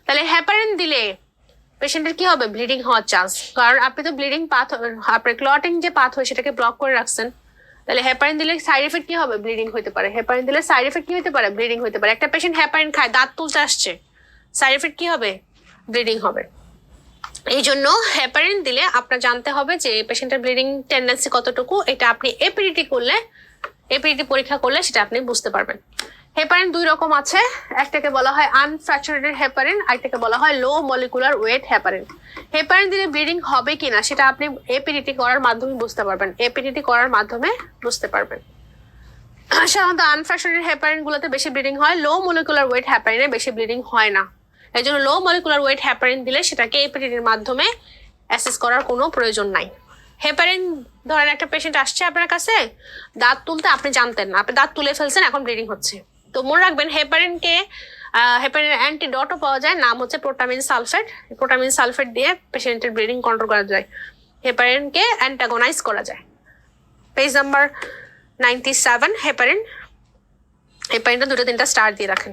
তাহলে হেপারিন দিলে পেশেন্টের কি হবে, ব্লিডিং হওয়ার চান্স, কারণ আপনি তো ব্লিডিং পাথ, আপনার ক্লটিং যে পাথ হয় সেটাকে ব্লক করে রাখছেন। তাহলে হেপারিন দিলে সাইড এফেক্ট কি হবে, ব্লিডিং হতে পারে। হেপারিন দিলে সাইড এফেক্ট কি হতে পারে, ব্লিডিং হতে পারে। একটা পেশেন্ট হেপারিন খায়, দাঁত তুলতে আসছে, সাইড এফেক্ট কি হবে, ব্লিডিং হবে। এই জন্য হেপারিন দিলে আপনার জানতে হবে যে পেশেন্টের ব্লিডিং টেন্ডেন্সি কতটুকু, এটা আপনি এপিডিটি পরীক্ষা করলে সেটা আপনি বুঝতে পারবেন। হেপারিন 2 রকম আছে, একটাকে বলা হয় আনস্যাচুরেটেড হেপারিন, আরেকটাকে বলা হয় লো মলিকুলার ওয়েট হেপারিন। হেপারিন দিলে ব্লিডিং হবে কিনা সেটা আপনি এপিডিটি করার মাধ্যমে বুঝতে পারবেন, সাধারণত আনস্যাচুরেটেড হেপারিন গুলোতে বেশি ব্লিডিং হয়, লো মলিকুলার ওয়েট হেপারিনে বেশি ব্লিডিং হয় না। এই জন্য লো মলিকুলার ওয়েট হেপারিন দিলে সেটাকে এপিডিটির মাধ্যমে অ্যাসেস করার কোনো প্রয়োজন নাই। হেপারিন ধরেন একটা পেশেন্ট আসছে আপনার কাছে, দাঁত তুলতে, আপনি জানতেন না, আপনি দাঁত তুলে ফেলছেন, এখন ব্লিডিং হচ্ছে। তো মনে রাখবেন হেপারিনের অ্যান্টিডটও পাওয়া যায়, নাম হচ্ছে প্রোটামিন সালফেট। প্রোটামিন সালফেট দিয়ে পেশেন্টের ব্লিডিং কন্ট্রোল করা যায়, হেপারিনকে অ্যান্টাগোনাইজ করা যায়। পেজ নাম্বার 97 হেপারিনটা 2-3টা স্টার দিয়ে রাখেন।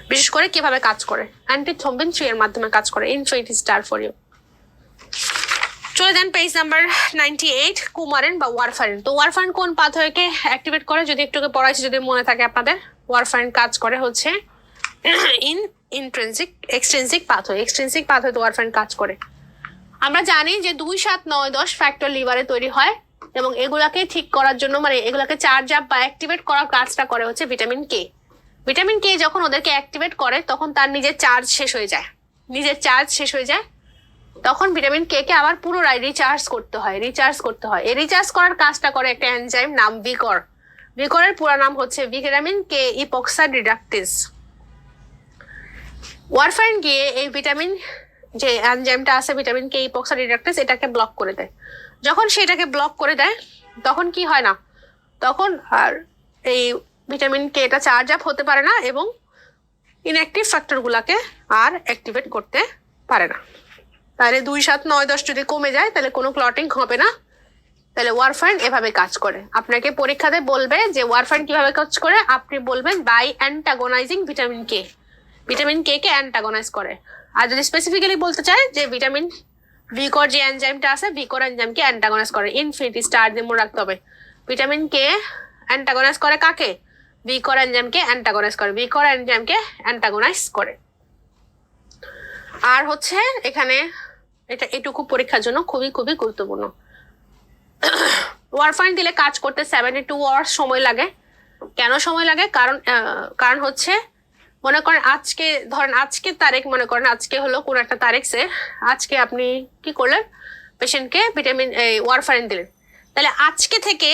বিশেষ করে কিভাবে কাজ করে, অ্যান্টি থ্রোম্বিন 3 এর মাধ্যমে কাজ করে, ইনফিনিটি স্টার ফর ইউ। চলে যান পেজ নাম্বার 98, কুমারিন বা ওয়ারফারিন। তো ওয়ারফারিন কোন পাথওয়েকে অ্যাক্টিভেট করে, যদি একটু পড়াইছি, যদি মনে থাকে আপনাদের, ওয়ারফারিন কাজ করে হচ্ছে এক্সট্রিনসিক পাথওয়ে ওয়ারফারিন কাজ করে। আমরা জানি যে 2, 7, 9, 10 ফ্যাক্টর লিভারে তৈরি হয়, এবং এগুলাকে ঠিক করার জন্য, মানে এগুলাকে চার্জ আপ বা অ্যাক্টিভেট করার কাজটা করে হচ্ছে ভিটামিন কে। ভিটামিন কে যখন ওদেরকে অ্যাক্টিভেট করে তখন তার নিজের চার্জ শেষ হয়ে যায়, তখন ভিটামিন কে কে আবার পুনরায় রিচার্জ করতে হয়। এই রিচার্জ করার কাজটা করে একটা এনজাইম, নাম ভিকর। ভিকরের পুরো নাম হচ্ছে ভিটামিন কে ইপক্সাইড রিডাকটেজ। ওয়ারফারিন গিয়ে এই ভিটামিন, যে এনজাইমটা আছে ভিটামিন কে ইপক্সাইড রিডাকটেজ, এটাকে ব্লক করে দেয়। যখন সেটাকে ব্লক করে দেয় তখন কি হয় না, তখন আর এই ভিটামিন কে এটা চার্জ আপ হতে পারে না, এবং ইনঅ্যাক্টিভ ফ্যাক্টরগুলোকে আর অ্যাক্টিভেট করতে পারে না। তাহলে 2, 7, 9, 10 যদি কমে যায় তাহলে কোনো ক্লটিং হবে না। তাহলে ওয়ারফারিন এভাবে কাজ করে। আপনাকে পরীক্ষাতে বলবে যে ওয়ারফারিন কিভাবে কাজ করে, আপনি বলবেন বাই অ্যান্টাগোনাইজিং ভিটামিন কে কে অ্যান্টাগোনাইজ করে। আর যদি স্পেসিফিক্যালি বলতে চায় যে ভিটামিন ভিকর যে এনজাইমটা আছে, ভিকর এনজাইমকে অ্যান্টাগোনাইজ করে, ইনফিনিটি স্টার দিয়ে মনে রাখতে হবে। ভিটামিন কে অ্যান্টাগোনাইজ করে কাকে, ভিকর এনজাইমকে অ্যান্টাগোনাইজ করে। আর হচ্ছে এখানে এটা এটুকু পরীক্ষার জন্য খুবই গুরুত্বপূর্ণ। ওয়ারফারিন দিলে কাজ করতে 72 আওয়ার্স সময় লাগে। কেন সময় লাগে, কারণ হচ্ছে মনে করেন আজকে তারিখ, মনে করেন আজকে হলো কোন একটা তারিখে, আজকে আপনি কি করলেন, পেশেন্টকে ওয়ারফারিন দিলেন, তাহলে আজকে থেকে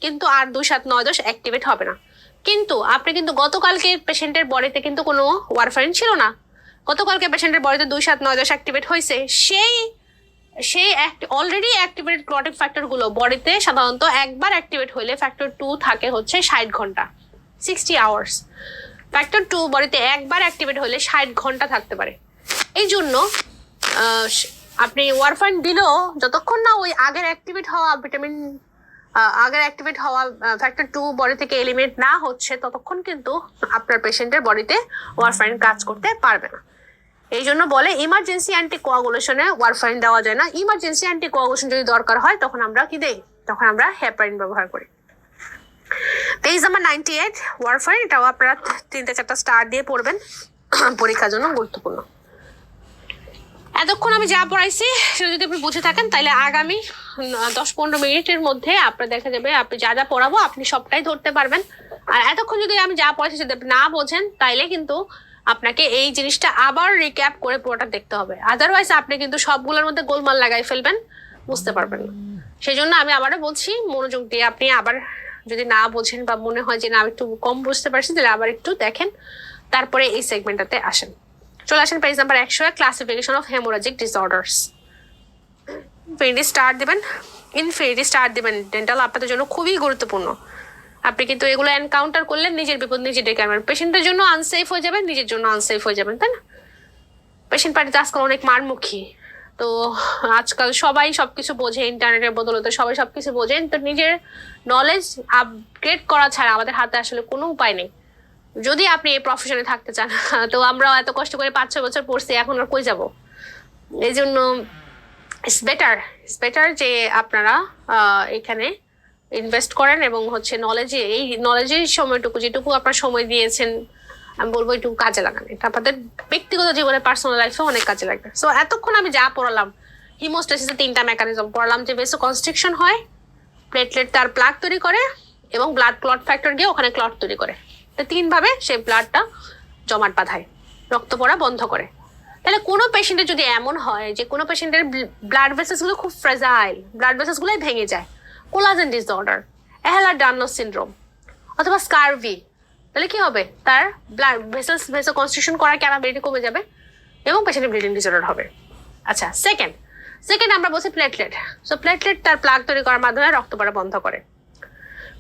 কিন্তু আর 2, 7, 9, 10 অ্যাক্টিভেট হবে না। কিন্তু আপনি কিন্তু গতকালকে পেশেন্টের বডিতে কিন্তু কোনো ওয়ারফারিন ছিল না, গতকালকে পেশেন্টের বডিতে 2, 7, 9, 10 অ্যাক্টিভেট হয়েছে। সেই অলরেডি অ্যাক্টিভেটেড ক্লটিং ফ্যাক্টর গুলো বডিতে সাধারণত একবার অ্যাক্টিভেট হইলে ফ্যাক্টর 2 থাকে হচ্ছে 60 ঘন্টা, 60 আওয়ার্স। ফ্যাক্টর 2 বডিতে একবার অ্যাক্টিভেট হলে 60 ঘন্টা থাকতে পারে। এই জন্য আপনি ওয়ারফারিন দিলেও যতক্ষণ না ওই আগের অ্যাক্টিভেট হওয়া ফ্যাক্টর 2 বডি থেকে এলিমিনেট না হচ্ছে, ততক্ষণ কিন্তু আপনার পেশেন্টের বডিতে ওয়ারফারিন কাজ করতে পারবে না। এই জন্য বলে ইমার্জেন্সি অ্যান্টিকোয়াগুলেশনে ওয়ারফারিন দেওয়া যায় না। ইমার্জেন্সি অ্যান্টিকোয়াগুলেশন যদি দরকার হয় তখন আমরা কি দেই, তখন আমরা হেপারিন ব্যবহার করি। পেজ নাম্বার 98, ওয়ারফারিন, এটাও আপনারা 3-4টা স্টার দিয়ে পড়বেন, পরীক্ষার জন্য গুরুত্বপূর্ণ। এতক্ষণ আমি যা পড়াইছি সেটা যদি আপনি বুঝে থাকেন তাহলে আগামী 10-15 মিনিটের মধ্যে আপনার দেখা যাবে আপনি যা পড়াবো আপনি সবটাই ধরতে পারবেন। আর এতক্ষণ যদি আমি যা পড়াইছি সেটা না বোঝেন তাইলে কিন্তু আপনাকে এই জিনিসটা আবার রিক্যাপ করে পুরোটা দেখতে হবে, আদারওয়াইজ আপনি কিন্তু সবগুলোর মধ্যে গোলমাল লাগাই ফেলবেন, বুঝতে পারবেন না। সেই জন্য আমি আবারও বলছি, মনোযোগ দিয়ে আপনি আবার যদি না বোঝেন বা মনে হয় যে না আমি একটু কম বুঝতে পারছি, তাহলে আবার একটু দেখেন, তারপরে এই সেগমেন্টটাতে আসেন। চলে আসেন page number 100, classification of haemorrhagic disorders. Infinity star দিবেন, ইনফিনিটি স্টার দিবেন। ডেন্টাল আপনাদের জন্য খুবই গুরুত্বপূর্ণ। আপনি কিন্তু এগুলো এনকাউন্টার করলে নিজের বিপদ নিজে ডেকে আনবেন। পেশেন্টের জন্য আনসেফ হয়ে যাবেন, নিজের জন্য আনসেফ হয়ে যাবেন, তাই না? পেশেন্ট পার্টিতে আজকাল অনেক মারমুখী, তো আজকাল সবাই সবকিছু বোঝে, ইন্টারনেটের বদলতে সবাই সবকিছু বোঝেন, তো নিজের নলেজ আপগ্রেড করা ছাড়া আমাদের হাতে আসলে কোনো উপায় নেই। যদি আপনি এই প্রফেশনে থাকতে চান, তো আমরা এত কষ্ট করে 5-6 বছর পড়ছি, এখন আর কই যাব? এই জন্য ইটস বেটার যে আপনারা এখানে ইনভেস্ট করেন এবং হচ্ছে নলেজে, এই নলেজের সময়টুকু যেটুকু আপনার সময় দিয়েছেন আমি বলবো একটু কাজে লাগান। এটা আপনাদের ব্যক্তিগত জীবনে, পার্সোনাল লাইফে অনেক কাজে লাগবে। সো এতক্ষণ আমি যা পড়ালাম, হিমোস্ট্যাসিসের 3টা মেকানিজম পড়ালাম, যে ভেসো কনস্ট্রিকশন হয়, প্লেটলেট তার প্লাগ তৈরি করে এবং ব্লাড ক্লট ফ্যাক্টর গিয়ে ওখানে ক্লট তৈরি করে। তো 3 ভাবে সেই ব্লাডটা জমাট বাঁধায়, রক্ত পড়া বন্ধ করে। তাহলে কোনো পেশেন্টের যদি এমন হয় যে কোনো পেশেন্টের ব্লাড ভেসেসগুলো খুব ফ্রেজাইল, ব্লাড ভেসেসগুলোই ভেঙে যায়, কোলাজেন ডিসঅর্ডার, এহেলার ডানলস সিনড্রোম অথবা স্কারভি, তাহলে কি হবে? তার ব্লাড ভেসো কনস্ট্রিকশন করার ক্যাপাবিলিটি কমে যাবে এবং পেশেন্টের ব্লিডিং ডিসঅর্ডার হবে। আচ্ছা, সেকেন্ড আমরা বলছি প্লেটলেট। সো প্লেটলেট তার প্লাগ তৈরি করার মাধ্যমে রক্ত পড়া বন্ধ করে।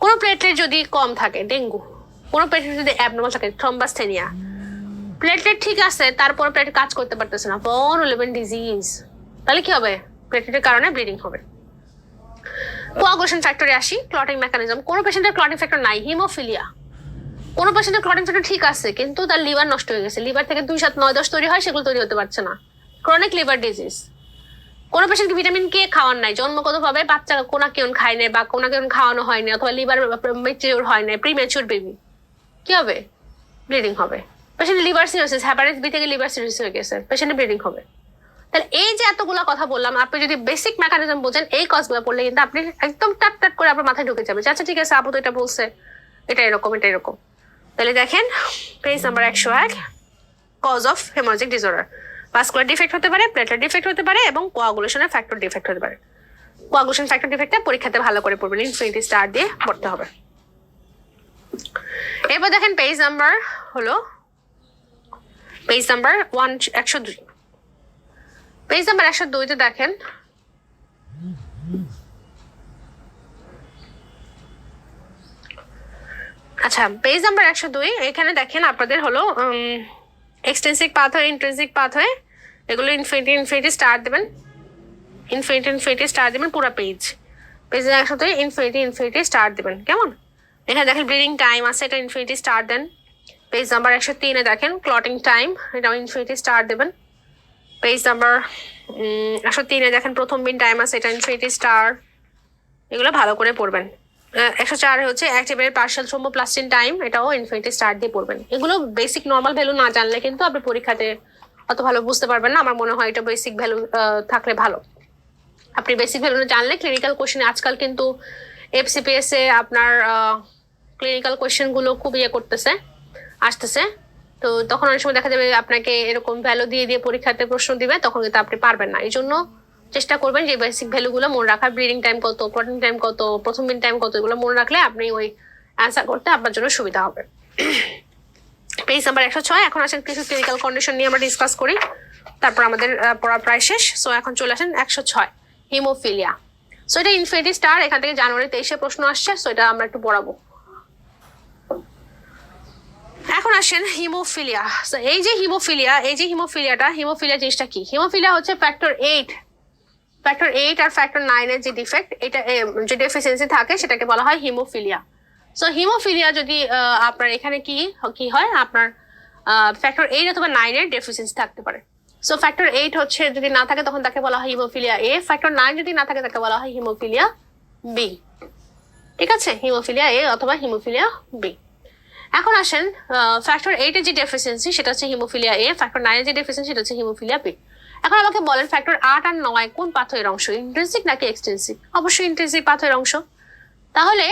কোনো প্লেটলেট যদি কম থাকে, ডেঙ্গু, কোনো প্লেটলেট যদি অ্যাবনর্মাল থাকে, থ্রম্বাসথেনিয়া, প্লেটলেট ঠিক আছে, তারপর প্লেটলেট কাজ করতে পারতেছে না, বন ইলেভেন ডিজিজ, তাহলে কি হবে? প্লেটলেটের কারণে ব্লিডিং হবে। কোয়াগুলেশন ফ্যাক্টরে আসি, ক্লটিং মেকানিজম। কোনো পেশেন্টের ক্লটিং ফ্যাক্টর নাই, হিমোফিলিয়া। কোনো পেশেন্টের ক্লটিং ফ্যাক্টর ঠিক আছে, কিন্তু তার লিভার নষ্ট হয়ে গেছে, লিভার থেকে 2, 7, 9, 10 তৈরি হয়, সেগুলো তৈরি হতে পারছে না, ক্রনিক লিভার ডিজিজ। কোনো পেশেন্টকে ভিটামিন কে খাওয়ান নাই, জন্মগতভাবে বাচ্চা কোনা কেউন খায় নাই বা কোনা কেউন খাওয়ানো হয়নি, অথবা লিভার ম্যাচিউর হয় নাই, প্রিম্যাচিউর বেবি, কি হবে? ব্লিডিং হবে। Patient liver cirrhosis, hepatitis B থেকে লিভার সিরোসিস হয়ে গেছে, পেশেন্টের ব্লিডিং হবে। তাহলে এই যে এতগুলো কথা বললাম, আপনি যদি বেসিক মেকানিজম বোঝেন, এই কজগুলো পড়লে কিন্তু আপনি একদম টাট করে আপনার মাথায় ঢুকে যাবে। আচ্ছা ঠিক আছে, আপু তো এটা বলছে, এটা এরকম, এটা এরকম। তাহলে দেখেন page number 101, cause of haemorrhagic disorder. Vascular defect হতে পারে, প্লেটলেট ডিফেক্ট হতে পারে এবং কোয়াগুলেশনের ফ্যাক্টর ডিফেক্ট হতে পারে। কোয়াগুলেশন ফ্যাক্টর ডিফেক্টটা পরীক্ষাতে ভালো করে পড়বেন, ইনফিনিটি স্টার দিয়ে পড়তে হবে। এরপর দেখেন পেজ নাম্বার হলো পেজ নাম্বার 102। পেজ নাম্বার 102-তে দেখেন আচ্ছা, পেজ নাম্বার 102, এখানে দেখেন আপনাদের হলো এক্সটেন্সিভ পাথওয়ে, ইন্ট্রিনসিক পাথওয়ে, এগুলো ইনফিনিটি স্টার দেবেন, ইনফিনিটি স্টার দেবেন পুরো পেজ 102 ইনফিনিটি স্টার দেবেন। কেমন? এখানে দেখেন ব্লিডিং টাইম আছে, এটা ইনফিনিটি স্টার দেন। পেজ নাম্বার 103-এ দেখেন ক্লটিং টাইম, এটাও ইনফিনিটি স্টার দেবেন। পেজ নাম্বার 103-এ দেখেন প্রথম বিন টাইম আছে, এটা ইনফিনিটি স্টার। এগুলো ভালো করে পড়বেন। 104 হচ্ছে অ্যাক্টিভেটেড পার্শিয়াল থ্রোম্বোপ্লাস্টিন টাইম, এটাও ইনফিনিটি স্টার দিয়ে পড়বেন। এগুলো বেসিক নর্মাল ভ্যালু না জানলে কিন্তু আপনি পরীক্ষাতে অত ভালো বুঝতে পারবেন না। আমার মনে হয় এটা বেসিক ভ্যালু থাকলে ভালো। আপনি বেসিক ভ্যালু জানলে ক্লিনিক্যাল কোশ্চেনে, আজকাল কিন্তু এফসিপিএস এ আপনার ক্লিনিক্যাল কোশ্চেনগুলো খুব আসতেছে, তো তখন অনেক সময় দেখা যাবে আপনাকে এরকম ভ্যালু দিয়ে পরীক্ষাতে প্রশ্ন দিবে, তখন কিন্তু আপনি পারবেন না। এই জন্য চেষ্টা করবেন যে বেসিক ভ্যালুগুলো মনে রাখার, ব্লিডিং টাইম কত, ক্লটিং টাইম কত, প্রথম বিন টাইম কত, এগুলো মনে রাখলে আপনি ওই অ্যান্সার করতে আপনার জন্য সুবিধা হবে। পেজ নাম্বার 106, এখন আসেন কিছু ক্লিনিক্যাল কন্ডিশন নিয়ে আমরা ডিসকাস করি, তারপর আমাদের পড়া প্রায় শেষ। সো এখন চলে আসেন 106, হিমোফিলিয়া। সো এটা ইনফিনিটি স্টার, এখান থেকে জানুয়ারি 23-এ প্রশ্ন আসছে, সো এটা আমরা একটু পড়াবো। এখন আসেন হিমোফিলিয়া। সো এই যে হিমোফিলিয়া জিনিসটা কি? হিমোফিলিয়া হচ্ছে ফ্যাক্টর 8 আর ফ্যাক্টর 9 এর যে ডিফেক্ট, এটা যে ডেফিসিয়েন্সি থাকে সেটাকে বলা হয় হিমোফিলিয়া। সো হিমোফিলিয়া যদি আপনার এখানে কি হয়, আপনার ফ্যাক্টর 8 অথবা 9 এর ডেফিসিয়েন্সি থাকতে পারে। সো ফ্যাক্টর 8 হচ্ছে যদি না থাকে তখন তাকে বলা হয় হিমোফিলিয়া এ, ফ্যাক্টর 9 যদি না থাকে তাকে বলা হয় হিমোফিলিয়া বি। ঠিক আছে, হিমোফিলিয়া এ অথবা হিমোফিলিয়া বি। এখন আসেন ফ্যাক্টর 8 এর যে ডেফিসিয়েন্সি সেটা হচ্ছে হিমোফিলিয়া এ, ফ্যাক্টর 9 এর যে ডেফিসিয়েন্সি সেটা হচ্ছে হিমোফিলিয়া বি। এখন আমাকে বলেন ফ্যাক্টর 8 আর 9 কোন পাথওয়ের অংশ, ইন্ট্রিনসিক নাকি এক্সট্রিনসিক? অবশ্যই ইন্ট্রিনসিক পাথওয়ের অংশ। তাহলে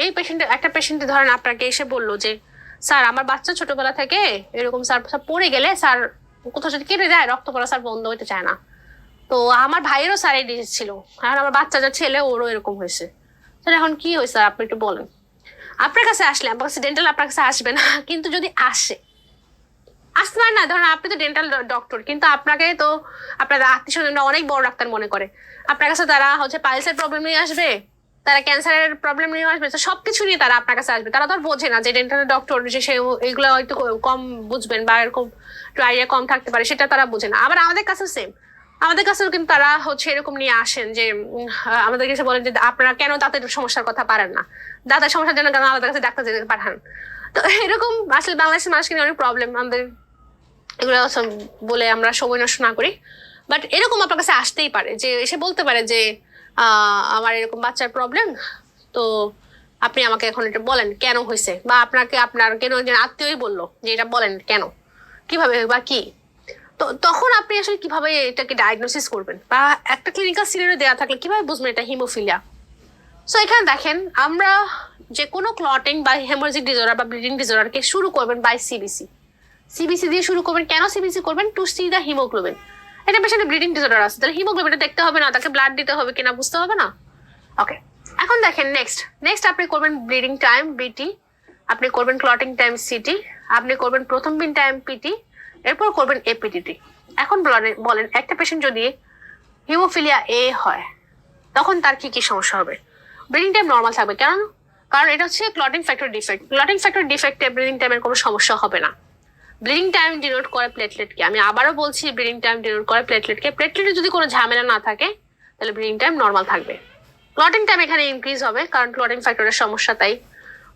এই একটা পেশেন্টে ধরেন আপনাকে এসে বললো যে স্যার আমার বাচ্চা ছোটবেলা থেকে এরকম স্যার পড়ে গেলে স্যার কোথাও যদি কেটে যায় রক্ত পড়া স্যার বন্ধ হইতে চায় না। তো আমার ভাইয়েরও স্যার এই ডিজিজ ছিল, এখন আমার বাচ্চা যা ছেলে ওরও এরকম হয়েছে। স্যার এখন কি হয়েছে স্যার আপনি একটু বলেন। আপনার কাছে আসলে আমার কাছে ডেন্টাল আপনার কাছে আসবে না, কিন্তু যদি আসতে পারে না, ধরেন আপনি তো ডেন্টাল ডক্টর, কিন্তু আপনাকে তো আপনার আত্মীয় স্বজনরা অনেক বড় ডাক্তার মনে করে, আপনার কাছে তারা হচ্ছে পাইলসের প্রবলেম নিয়ে আসবে, তারা ক্যান্সারের প্রবলেম নিয়ে আসবে, সবকিছু নিয়ে তারা আপনার কাছে আসবে। তারা তো আর বোঝে না যে ডেন্টাল ডক্টর যে সে এগুলো হয়তো কম বুঝবেন বা এরকম আইডিয়া কম থাকতে পারে, সেটা তারা বোঝে না। আবার আমাদের কাছে সেম, আমাদের কাছেও কিন্তু তারা হচ্ছে এরকম নিয়ে আসেন যে আমাদের কাছে বলেন যে আপনারা কেন দাঁতের সমস্যার কথা পারেন না, দাঁতের সমস্যার জন্য কেন আমাদের কাছে ডাক্তার যেতে পাঠান। তো এরকম আসলে বাংলাদেশের মানুষকে নিয়ে অনেক প্রবলেম, আমাদের এগুলো বলে আমরা সময় নষ্ট না করি। বাট এরকম আপনার কাছে আসতেই পারে যে এসে বলতে পারে যে আমার এরকম বাচ্চার প্রবলেম, তো আপনি আমাকে এখন এটা বলেন কেন হয়েছে, বা আপনাকে আপনার কেন একজন আত্মীয়ই বললো যে এটা বলেন কেন, কিভাবে বা কি। তো তখন আপনি আসলে কিভাবে এটাকে ডায়াগনোসিস করবেন, বা একটা ক্লিনিক্যাল সিনারিও দেওয়া থাকলে কিভাবে বুঝবেন এটা হিমোফিলিয়া। সো এখানে দেখেন আমরা যে কোনো ক্লটিং বা হেমোরেজিক ডিসঅর্ডার বা ব্লিডিং ডিসঅর্ডারকে শুরু করবেন বাই সিবিসি দিয়ে শুরু করবেন। কেন সিবিসি করবেন? To see the haemoglobin. এটা পেশেন্টের ব্লিডিং ডিসঅর্ডার আছে, তাহলে হিমোগ্লোবিনটা দেখতে হবে না, তাকে ব্লাড দিতে হবে কিনা বুঝতে হবে না। ওকে, এখন দেখেন নেক্সট আপনি করবেন ব্লিডিং টাইম বিটি, আপনি করবেন ক্লটিং টাইম সিটি, আপনি করবেন প্রথম দিন টাইম পিটি, এরপর করবেন এপিডিটি। এখন বলেন একটা পেশেন্ট যদি হিমোফিলিয়া এ হয় তখন তার কি কি সমস্যা হবে? ব্লিডিং টাইম নর্মাল থাকবে, কারণ এটা হচ্ছে clotting factor defect. Clotting factor ডিফেক্টে ব্লিডিং টাইমের কোনো সমস্যা হবে না। ব্লিডিং টাইম ডিনোট করে প্লেটলেটকে, আমি আবারও বলছি ব্লিডিং টাইম ডিনোট করে প্লেটলেটকে। প্লেটলেটে যদি কোনো ঝামেলা না থাকে তাহলে ব্লিডিং টাইম নর্মাল থাকবে। ক্লটিং টাইম এখানে ইনক্রিজ হবে কারণ ক্লটিং ফ্যাক্টরের সমস্যা, তাই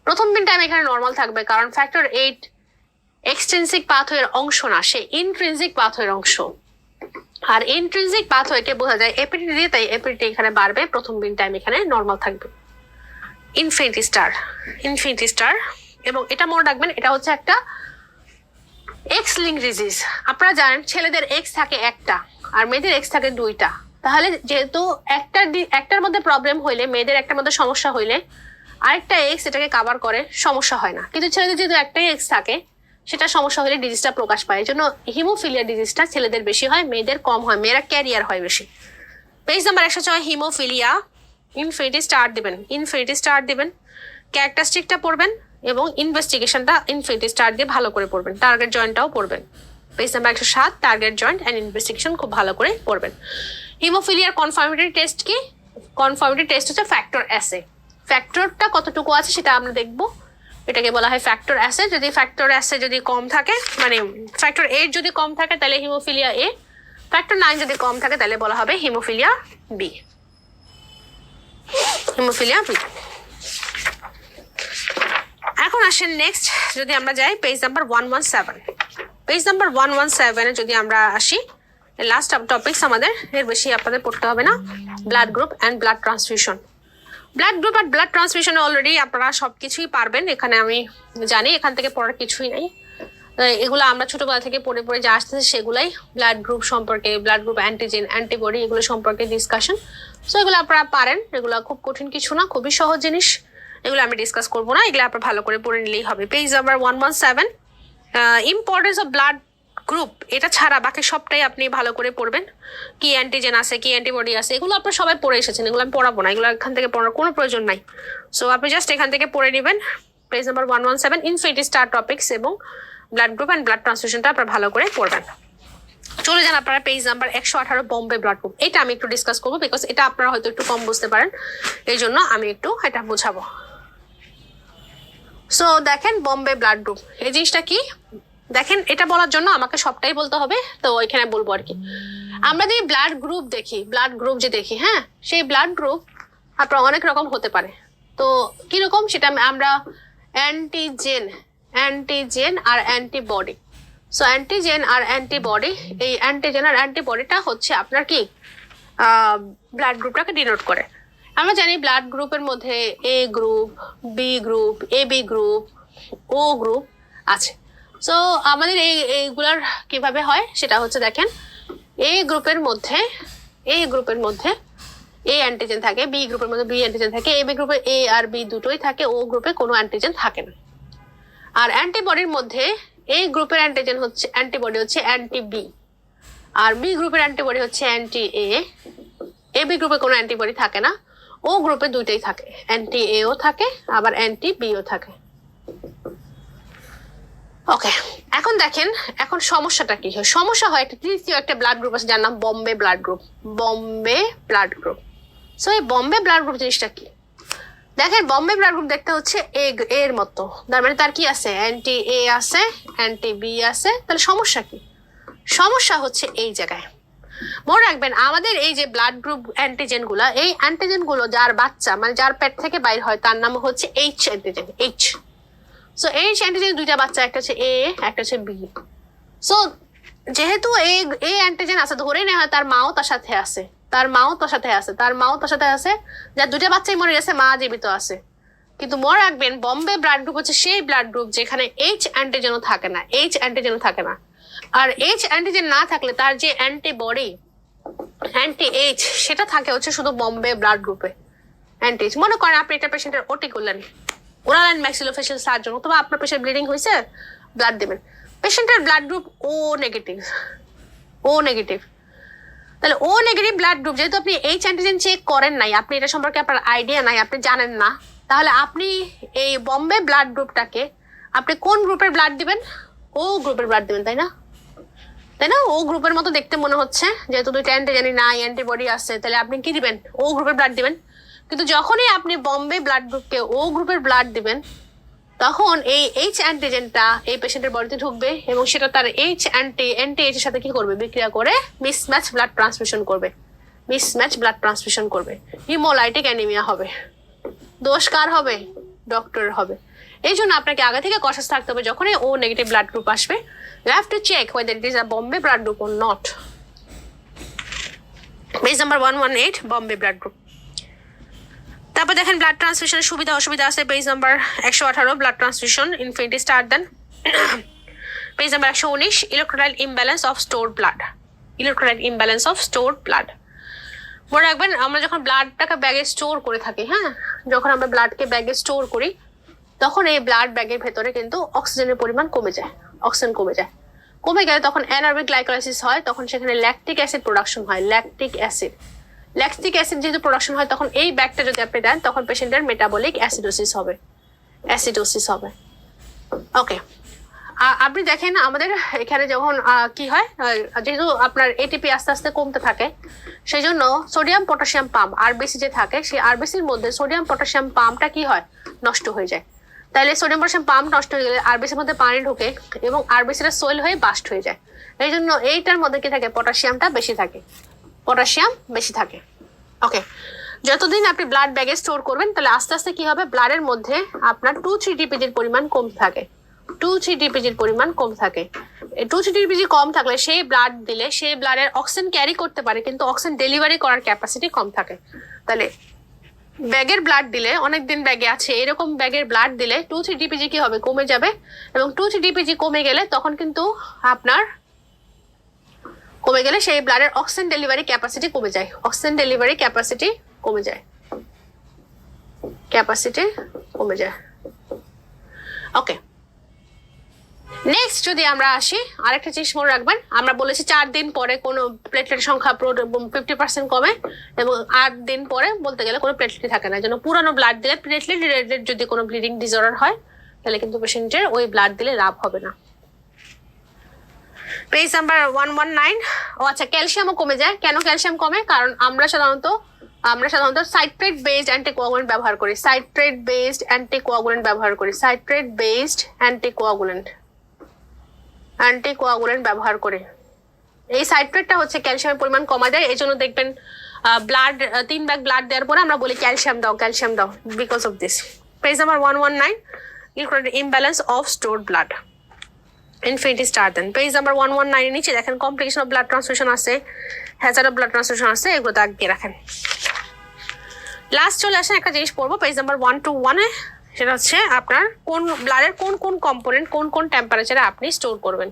প্রথম দিন টাইম এখানে নর্মাল থাকবে কারণ ফ্যাক্টর 8 এক্সট্রিনসিক পাথওয়ের অংশ না, সে ইন্ট্রিনসিক পাথওয়ের অংশ। আর ইন্ট্রিনসিক পাথওয়েকে বোঝা যায় এপিটি দিয়ে, তাই এপিটি এখানে বাড়বে, প্রথম দিন টাইম এখানে নর্মাল থাকবে। ইনফিনিটি স্টার, এবং এটা মনে রাখবেন এটা হচ্ছে একটা এক্স লিঙ্ক ডিজিজ। আপনারা জানেন ছেলেদের এক্স থাকে একটা আর মেয়েদের এক্স থাকে দুইটা, তাহলে যেহেতু একটার মধ্যে প্রবলেম হইলে, মেয়েদের একটার মধ্যে সমস্যা হইলে আরেকটা এক্স এটাকে কাভার করে, সমস্যা হয় না। কিন্তু ছেলেদের যেহেতু একটাই এক্স থাকে, সেটা সমস্যা হলে ডিজিজটা প্রকাশ পায়। এই জন্য হিমোফিলিয়া ডিজিজটা ছেলেদের বেশি হয়, মেয়েদের কম হয়, মেয়েরা ক্যারিয়ার হয় বেশি। Page number 106 haemophilia. Infinity star দিবেন, ক্যারেক্টারিস্টিকটা পড়বেন এবং ইনভেস্টিগেশনটা ইনফিনিটি স্টার দিয়ে ভালো করে পড়বেন, টার্গেট জয়েন্টটাও পড়বেন। Page number 107 target joint and investigation খুব ভালো করে পড়বেন। হিমোফিলিয়ার কনফার্মেটরি টেস্ট কি? কনফার্মেটরি টেস্ট হচ্ছে ফ্যাক্টর অ্যাসে। ফ্যাক্টরটা কতটুকু আছে সেটা আমরা দেখবো, এটাকে বলা হয় ফ্যাক্টর অ্যাসে। যদি ফ্যাক্টর অ্যাসে যদি কম থাকে, মানে ফ্যাক্টর 8 যদি কম থাকে তাহলে হিমোফিলিয়া এ, ফ্যাক্টর 9 যদি কম থাকে তাহলে বলা হবে হিমোফিলিয়া বি। এখন আসেন নেক্সট, যদি আমরা যাই পেজ নাম্বার 117। পেজ নাম্বার 117 যদি আমরা আসি, লাস্ট টপিকস আমাদের, এর বেশি আপনাদের পড়তে হবে না। Blood group and blood transfusion. Blood group আর ব্লাড ট্রান্সফিউশনে অলরেডি আপনারা সবকিছুই পারবেন, এখানে আমি জানি এখান থেকে পড়ার কিছুই নেই। এগুলো আমরা ছোটবেলা থেকে পড়ে যা আসতেছে সেগুলাই, ব্লাড গ্রুপ সম্পর্কে, ব্লাড গ্রুপ অ্যান্টিজেন অ্যান্টিবডি এগুলো সম্পর্কে ডিসকাশন। সো এগুলো আপনারা পারেন, এগুলো খুব কঠিন কিছু না, খুবই সহজ জিনিস, এগুলো আমি ডিসকাস করবো না, এগুলো আপনারা ভালো করে পড়ে নিলেই হবে। Page number 117 importance of blood group, এটা ছাড়া বাকি সবটাই আপনি ভালো করে পড়বেন। কি অ্যান্টিজেন আছে, কি অ্যান্টিবডি আছে, এগুলো আপনারা সবাই পড়ে এসেছেন, এগুলো আমি পড়াবো না, এগুলো এখান থেকে পড়ার কোনো প্রয়োজন নাই। সো আপনি জাস্ট এখান থেকে পড়ে নেবেন। Page number 117 infinity star topics এবং ব্লাড গ্রুপ অ্যান্ড ব্লাড ট্রান্সফিউশনটা আপনারা ভালো করে পড়বেন। চলে যান আপনারা page number 118 Bombay blood group. এটা আমি একটু ডিসকাস করবো, বিকজ এটা আপনারা হয়তো একটু কম বুঝতে পারেন, এই জন্য আমি একটু এটা বোঝাবো। সো দেখেন বম্বে ব্লাড গ্রুপ এই জিনিসটা কি, দেখেন এটা বলার জন্য আমাকে সবটাই বলতে হবে, তো ওইখানে বলবো আর কি। আমরা যে ব্লাড গ্রুপ দেখি, হ্যাঁ, সেই ব্লাড গ্রুপ আপনার অনেক রকম হতে পারে। তো কিরকম সেটা আমরা অ্যান্টিজেন আর অ্যান্টিবডি। সো অ্যান্টিজেন আর অ্যান্টিবডি, এই অ্যান্টিজেন আর অ্যান্টিবডিটা হচ্ছে আপনার কি ব্লাড গ্রুপটাকে ডিনোট করে। আমরা জানি ব্লাড গ্রুপের মধ্যে A group, B group, AB group, O group আছে। সো আমাদের এইগুলার কিভাবে হয় সেটা হচ্ছে দেখেন, এ গ্রুপের মধ্যে এ অ্যান্টিজেন থাকে, বি গ্রুপের মধ্যে বি অ্যান্টিজেন থাকে, এবি গ্রুপে এ আর বি দুটোই থাকে, ও গ্রুপে কোনো অ্যান্টিজেন থাকে না। আর অ্যান্টিবডির মধ্যে এ গ্রুপের অ্যান্টিজেন হচ্ছে অ্যান্টিবডি হচ্ছে অ্যান্টি বি, আর বি গ্রুপের অ্যান্টিবডি হচ্ছে অ্যান্টি এ। এ বি গ্রুপে কোনো অ্যান্টিবডি থাকে না, ও গ্রুপে দুইটাই থাকে, অ্যান্টি এও থাকে আবার অ্যান্টি বিও থাকে। ওকে, এখন দেখেন এখন সমস্যাটা কি হয়। সমস্যা হয় একটা তৃতীয় একটা ব্লাড গ্রুপ আছে যার নাম Bombay blood group, Bombay blood group. So এই বম্বে ব্লাড গ্রুপ জিনিসটা কি? দেখেন বম্বে ব্লাড গ্রুপ দেখতে হচ্ছে এর মতো, তার মানে তার কি আছে, অ্যান্টি এ আছে, অ্যান্টি বি আছে। তাহলে সমস্যা কি? সমস্যা হচ্ছে এই জায়গায়। মনে রাখবেন আমাদের এই যে ব্লাড গ্রুপ অ্যান্টিজেন গুলা, এই অ্যান্টিজেন গুলো যার বাচ্চা মানে যার পেট থেকে বাইর হয় তার নাম হচ্ছে H antigen, H. So H antigen দুইটা বাচ্চা, একটা হচ্ছে এ একটা হচ্ছে বি। সো যেহেতু এই অ্যান্টিজেন আছে, ধরে নেওয়া হয় তার মাও তার সাথে আছে, তার মাও তার সাথে আছে, তার মাও তার সাথে আছে, যার দুইটা বাচ্চাই মরে গেছে, মা জীবিত আছে। কিন্তু মনে রাখবেন বম্বে ব্লাড গ্রুপ হচ্ছে সেই ব্লাড গ্রুপ যেখানে এইচ অ্যান্টিজেনও থাকে না, এইচ অ্যান্টিজেনও থাকে না। আর এইচ অ্যান্টিজেন না থাকলে তার যে অ্যান্টিবডি অ্যান্টি এইচ সেটা থাকে হচ্ছে শুধু বম্বে ব্লাড গ্রুপে অ্যান্টি এইচ। মনে করেন আপনি একটা পেশেন্টের ওটি করলেন, ওরাল অ্যান্ড ম্যাক্সিলোফেশিয়াল সার্জন, অথবা আপনার পেশেন্ট ব্লিডিং হয়েছে, ব্লাড দেবেন, পেশেন্টের ব্লাড গ্রুপ ও নেগেটিভ, ও নেগেটিভ। তাহলে ও নেগেটিভ ব্লাড গ্রুপ, যেহেতু আপনি এইচ অ্যান্টিজেন চেক করেন নাই, আপনি এটা সম্পর্কে আপনার আইডিয়া নাই, আপনি জানেন না, তাহলে আপনি এই বম্বে ব্লাড গ্রুপটাকে আপনি কোন গ্রুপের ব্লাড দিবেন? ও গ্রুপের ব্লাড দিবেন, তাই না? তাই না? ও গ্রুপের মতো দেখতে মনে হচ্ছে, যেহেতু দুইটা অ্যান্টিজেন নাই, অ্যান্টিবডি আছে, তাহলে আপনি কি দিবেন? ও গ্রুপের ব্লাড দিবেন। কিন্তু যখনই আপনি বম্বে ব্লাড গ্রুপকে ও গ্রুপের ব্লাড দিবেন, তখন এই এইচ অ্যান্টিজেনটা এই পেশেন্টের বডিতে ঢুকবে এবং সেটা তার অ্যান্টি এইচ এর সাথে কি করবে? বিক্রিয়া করে মিসম্যাচ ব্লাড ট্রান্সমিশন করবে, মিসম্যাচ ব্লাড ট্রান্সমিশন করবে, হিমোলাইটিক অ্যানিমিয়া হবে। দোষ কার হবে? ডক্টরের হবে। এই জন্য আপনাকে আগে থেকে কনশাস থাকতে হবে, যখনই ও নেগেটিভ ব্লাড গ্রুপ আসবে, you have to check whether it is a Bombay blood group or not. Page number 118, Bombay blood group. তারপর দেখেন ব্লাড ট্রান্সফিউশনের সুবিধা অসুবিধা আছে, page number 118, blood transfusion infinity star দেন। Page number 119, electrolyte imbalance of stored blood, electrolyte imbalance of stored blood. মনে রাখবেন আমরা যখন ব্লাডটাকে ব্যাগে স্টোর করে থাকি, হ্যাঁ, যখন আমরা ব্লাডকে ব্যাগে স্টোর করি, তখন এই ব্লাড ব্যাগের ভেতরে কিন্তু অক্সিজেনের পরিমাণ কমে যায়, অক্সিজেন কমে যায়। কমে গেলে তখন অ্যানারবিক গ্লাইকোলাইসিস হয়, তখন সেখানে ল্যাকটিক অ্যাসিড প্রোডাকশন হয়, ল্যাকটিক অ্যাসিড। ল্যাকটিক অ্যাসিড যেহেতু প্রোডাকশন হয়, তখন এই ব্যাগটা যদি আপনি দেন, তখন পেশেন্টের মেটাবলিক অ্যাসিডোসিস হবে, অ্যাসিডোসিস হবে। ওকে, আপনি দেখেন আমাদের এখানে যখন কি হয়, যেহেতু আপনার এটিপি আস্তে আস্তে কমতে থাকে, সেই জন্য সোডিয়াম পটাশিয়াম পাম্প আরবিসি যে থাকে, সেই আরবিসির মধ্যে সোডিয়াম পটাশিয়াম পাম্পটা কি হয়? নষ্ট হয়ে যায়। তাহলে সোডিয়াম পটাশিয়াম পাম্প নষ্ট হয়ে গেলে আরবিসির মধ্যে পানি ঢোকে এবং আরবিসিটা সোয়েল হয়ে বাস্ট হয়ে যায়। এই জন্য এইটার মধ্যে কি থাকে? পটাশিয়ামটা বেশি থাকে, পটাশিয়াম বেশি থাকে। ওকে, যতদিন আপনি ব্লাড ব্যাগে স্টোর করবেন, তাহলে আস্তে আস্তে কি হবে? ব্লাডের মধ্যে আপনার 2-3 ডিপিজির পরিমাণ কম থাকে, 2-3 ডিপিজির পরিমাণ কম থাকে। 2-3 ডিপিজি কম থাকলে সেই ব্লাড দিলে সেই ব্লাডের অক্সিজেন ক্যারি করতে পারে, কিন্তু অক্সিজেন ডেলিভারি করার ক্যাপাসিটি কম থাকে। তাহলে ব্যাগের ব্লাড দিলে, অনেকদিন ব্যাগে আছে এরকম ব্যাগের ব্লাড দিলে 2-3 ডিপিজি কি হবে? কমে যাবে। এবং 2-3 ডিপিজি কমে গেলে তখন কিন্তু আপনার কমে গেলে সেই ব্লাডের অক্সিজেন ডেলিভারি ক্যাপাসিটি কমে যায়, অক্সিজেন ডেলিভারি ক্যাপাসিটি কমে যায়, ক্যাপাসিটি কমে যায়। ওকে, নেক্সট যদি আমরা আসি, আরেকটা জিনিস মনে রাখবেন, আমরা বলেছি 4 দিন পরে কোনো প্লেটলেট সংখ্যা 50% কমে এবং 8 দিন পরে বলতে গেলে কোনো প্লেটলেট থাকে না। যেন পুরানো ব্লাড দিলে প্লেটলেট রিলেটেড যদি কোনো ব্লিডিং ডিসঅর্ডার হয়, তাহলে কিন্তু পেশেন্টের ওই ব্লাড দিলে লাভ হবে না। পেজ নাম্বার 119, ও আচ্ছা, ক্যালসিয়ামও কমে যায়। কেন ক্যালসিয়াম কমে? কারণ আমরা সাধারণত সাইট্রেট বেসড অ্যান্টিকোয়াগুলেন্ট ব্যবহার করি, সাইট্রেট বেসড অ্যান্টিকোয়াগুলেন্ট ব্যবহার করি, সাইট্রেট বেসড অ্যান্টিকোয়াগুলেন্ট ব্যবহার করে। এই সাইট্রেটটা হচ্ছে ক্যালসিয়ামের পরিমাণ কমা যায়। এই জন্য দেখবেন ব্লাড 3 ব্যাগ ব্লাড দেওয়ার পরে আমরা বলি ক্যালসিয়াম দাও, ক্যালসিয়াম দাও, because of this. Page number 119, imbalance of stored blood, infinity star দেন। পেজ নাম্বার 119 এর নিচে দেখেন কমপ্লিকেশন অফ ব্লাড ট্রান্সফিউশন আছে, হ্যাজার্ড অফ ব্লাড ট্রান্সফিউশন আছে, এগুলো আগে রাখেন। লাস্ট চলে আসেন একটা জিনিস পড়বো পেজ নাম্বার 121 এ, সেটা হচ্ছে আপনার কোন ব্লাডের কোন কোন কম্পোনেন্ট কোন কোন টেম্পারেচারে আপনি স্টোর করবেন,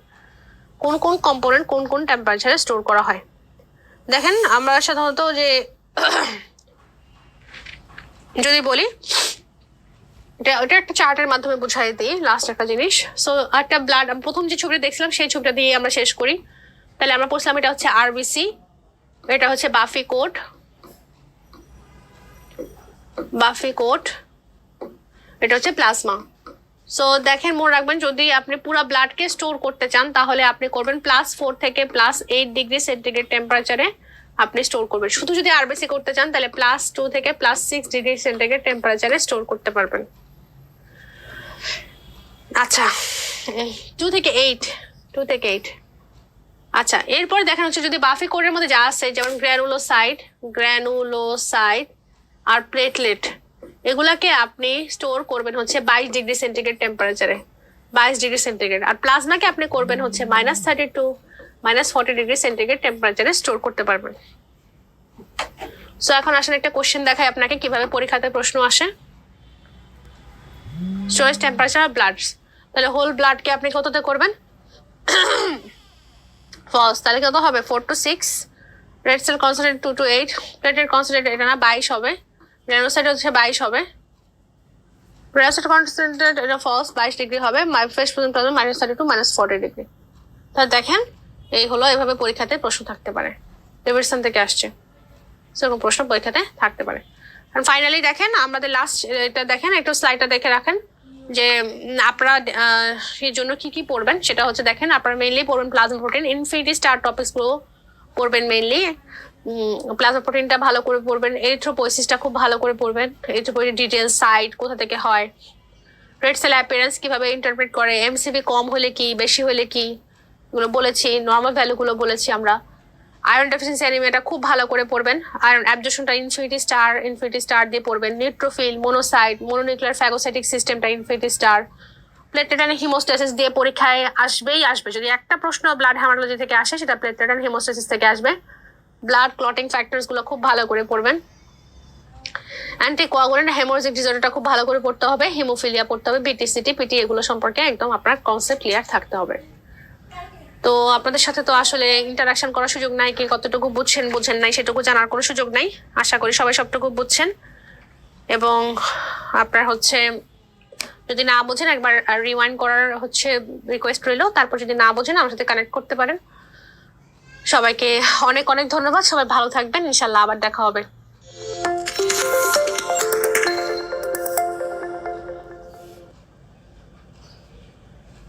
কোন কোন কম্পোনেন্ট কোন কোন টেম্পারেচারে স্টোর করা হয়। দেখেন আমরা সাধারণত যে যদি বলি এটা একটা চার্টের মাধ্যমে বুঝাই দিই লাস্ট একটা জিনিস। সো একটা ব্লাড, প্রথম যে ছবিটা দেখছিলাম সেই ছবিটা দিয়ে আমরা শেষ করি। তাহলে আমরা পড়ছিলাম এটা হচ্ছে আরবিসি, এটা হচ্ছে বাফি কোড, এটা হচ্ছে প্লাজমা। সো দেখেন, মনে রাখবেন যদি আপনি পুরো ব্লাডকে স্টোর করতে চান তাহলে আপনি করবেন +4 থেকে +8 ডিগ্রি সেন্টিগ্রেড টেম্পারেচারে আপনি স্টোর করবেন। শুধু যদি আরবিসি করতে চান তাহলে +2 থেকে +6 ডিগ্রি সেন্টিগ্রেড টেম্পারেচারে স্টোর করতে পারবেন। আচ্ছা, 2 থেকে 8। আচ্ছা, এরপর দেখেন হচ্ছে যদি বাফি কোডের মধ্যে যা আছে যেমন গ্র্যানুলোসাইট আর প্লেটলেট, এগুলাকে আপনি স্টোর করবেন হচ্ছে 22 ডিগ্রি সেন্টিগ্রেড টেম্পারেচারে, 22 ডিগ্রি সেন্টিগ্রেড। আর প্লাজমাকে আপনি করবেন হচ্ছে -32 -40 ডিগ্রি সেন্টিগ্রেড টেম্পারেচারে স্টোর করতে পারবেন। সো এখন আসলে একটা কোশ্চেন দেখাই আপনাকে কিভাবে পরীক্ষাতে প্রশ্ন আসে। স্টোরেজ টেম্পারেচার ব্লাড, তাহলে হোল ব্লাডকে আপনি কততে করবেন? ফলস, তাহলে কত হবে? 4 to 6। Red cell concentrate 2 to 8। প্লেটের কনসেন্ট্রেট এটা না 22 হবে। গ্র্যানুলোসাইট হচ্ছে 22 হবে। গ্র্যানুলোসাইট কনসেন্ট্রেট এটা ফলস, 22 ডিগ্রি হবে। ফ্রেশ পর্যন্ত -32 -40 ডিগ্রি। তাহলে দেখেন এই হলো, এভাবে পরীক্ষাতে প্রশ্ন থাকতে পারে। ডেভিডসন থেকে আসছে, সেরকম প্রশ্ন পরীক্ষাতে থাকতে পারে। আর ফাইনালি দেখেন আমাদের লাস্ট এটা দেখেন, একটু স্লাইডটা দেখে রাখেন যে আপনারা সেই জন্য কি কি পড়বেন সেটা হচ্ছে দেখেন আপনারা মেইনলি পড়বেন প্লাজমা প্রোটিন, ইনফিনিটি স্টার টপিকসগুলো পড়বেন মেইনলি। প্লাজমা প্রোটিনটা ভালো করে পড়বেন, এরিথ্রোপোয়েসিসটা খুব ভালো করে পড়বেন, এরিথ্রোপোয়েসিস ডিটেলস, সাইট কোথা থেকে হয়, রেড সেল অ্যাপিয়ারেন্স কিভাবে ইন্টারপ্রেট করে, এমসিবি কম হলে কি বেশি হলে কি, এগুলো বলেছি, নর্মাল ভ্যালুগুলো বলেছি আমরা। আয়রন ডেফিসিয়েন্সি অ্যানিমিয়াটা খুব ভালো করে পড়বেন, আয়রন অ্যাবজর্পশনটা ইনফিনিটি স্টার দিয়ে পড়বেন, নিউট্রোফিল, মোনোসাইট, মোনোনিউক্লিয়ার ফ্যাগোসাইটিক সিস্টেমটা infinity star, platelet and haemostasis দিয়ে পরীক্ষায় আসবে। যদি একটা প্রশ্ন ব্লাড হেমাটোলজি থেকে আসে সেটা প্লেটলেট এন্ড হিমোস্ট্যাসিস থেকে আসবে। ব্লাড ক্লটিং ফ্যাক্টরস গুলো খুব ভালো করে পড়বেন। অ্যান্টিকোয়াগুলেন্ট হেমোরেজিক ডিসঅর্ডারটা খুব ভালো করে পড়তে হবে, হিমোফিলিয়া পড়তে হবে, বিটিসিটি, পিটি, এগুলো সম্পর্কে একদম আপনার কনসেপ্ট ক্লিয়ার থাকতে হবে। তো আপনাদের সাথে তো আসলে ইন্টারাকশন করার সুযোগ নাই, কি কতটুকু বুঝেন নাই সেটুকু জানার কোনো সুযোগ নাই। আশা করি সবাই সবটুকু বুঝছেন। এবং আপনার হচ্ছে যদি না বোঝেন একবার রিওয়াইন্ড করার হচ্ছে রিকোয়েস্ট রইল, তারপর যদি না বোঝেন আমার সাথে কানেক্ট করতে পারেন। সবাইকে অনেক অনেক ধন্যবাদ, সবাই ভালো থাকবেন, ইনশাল্লাহ আবার দেখা হবে।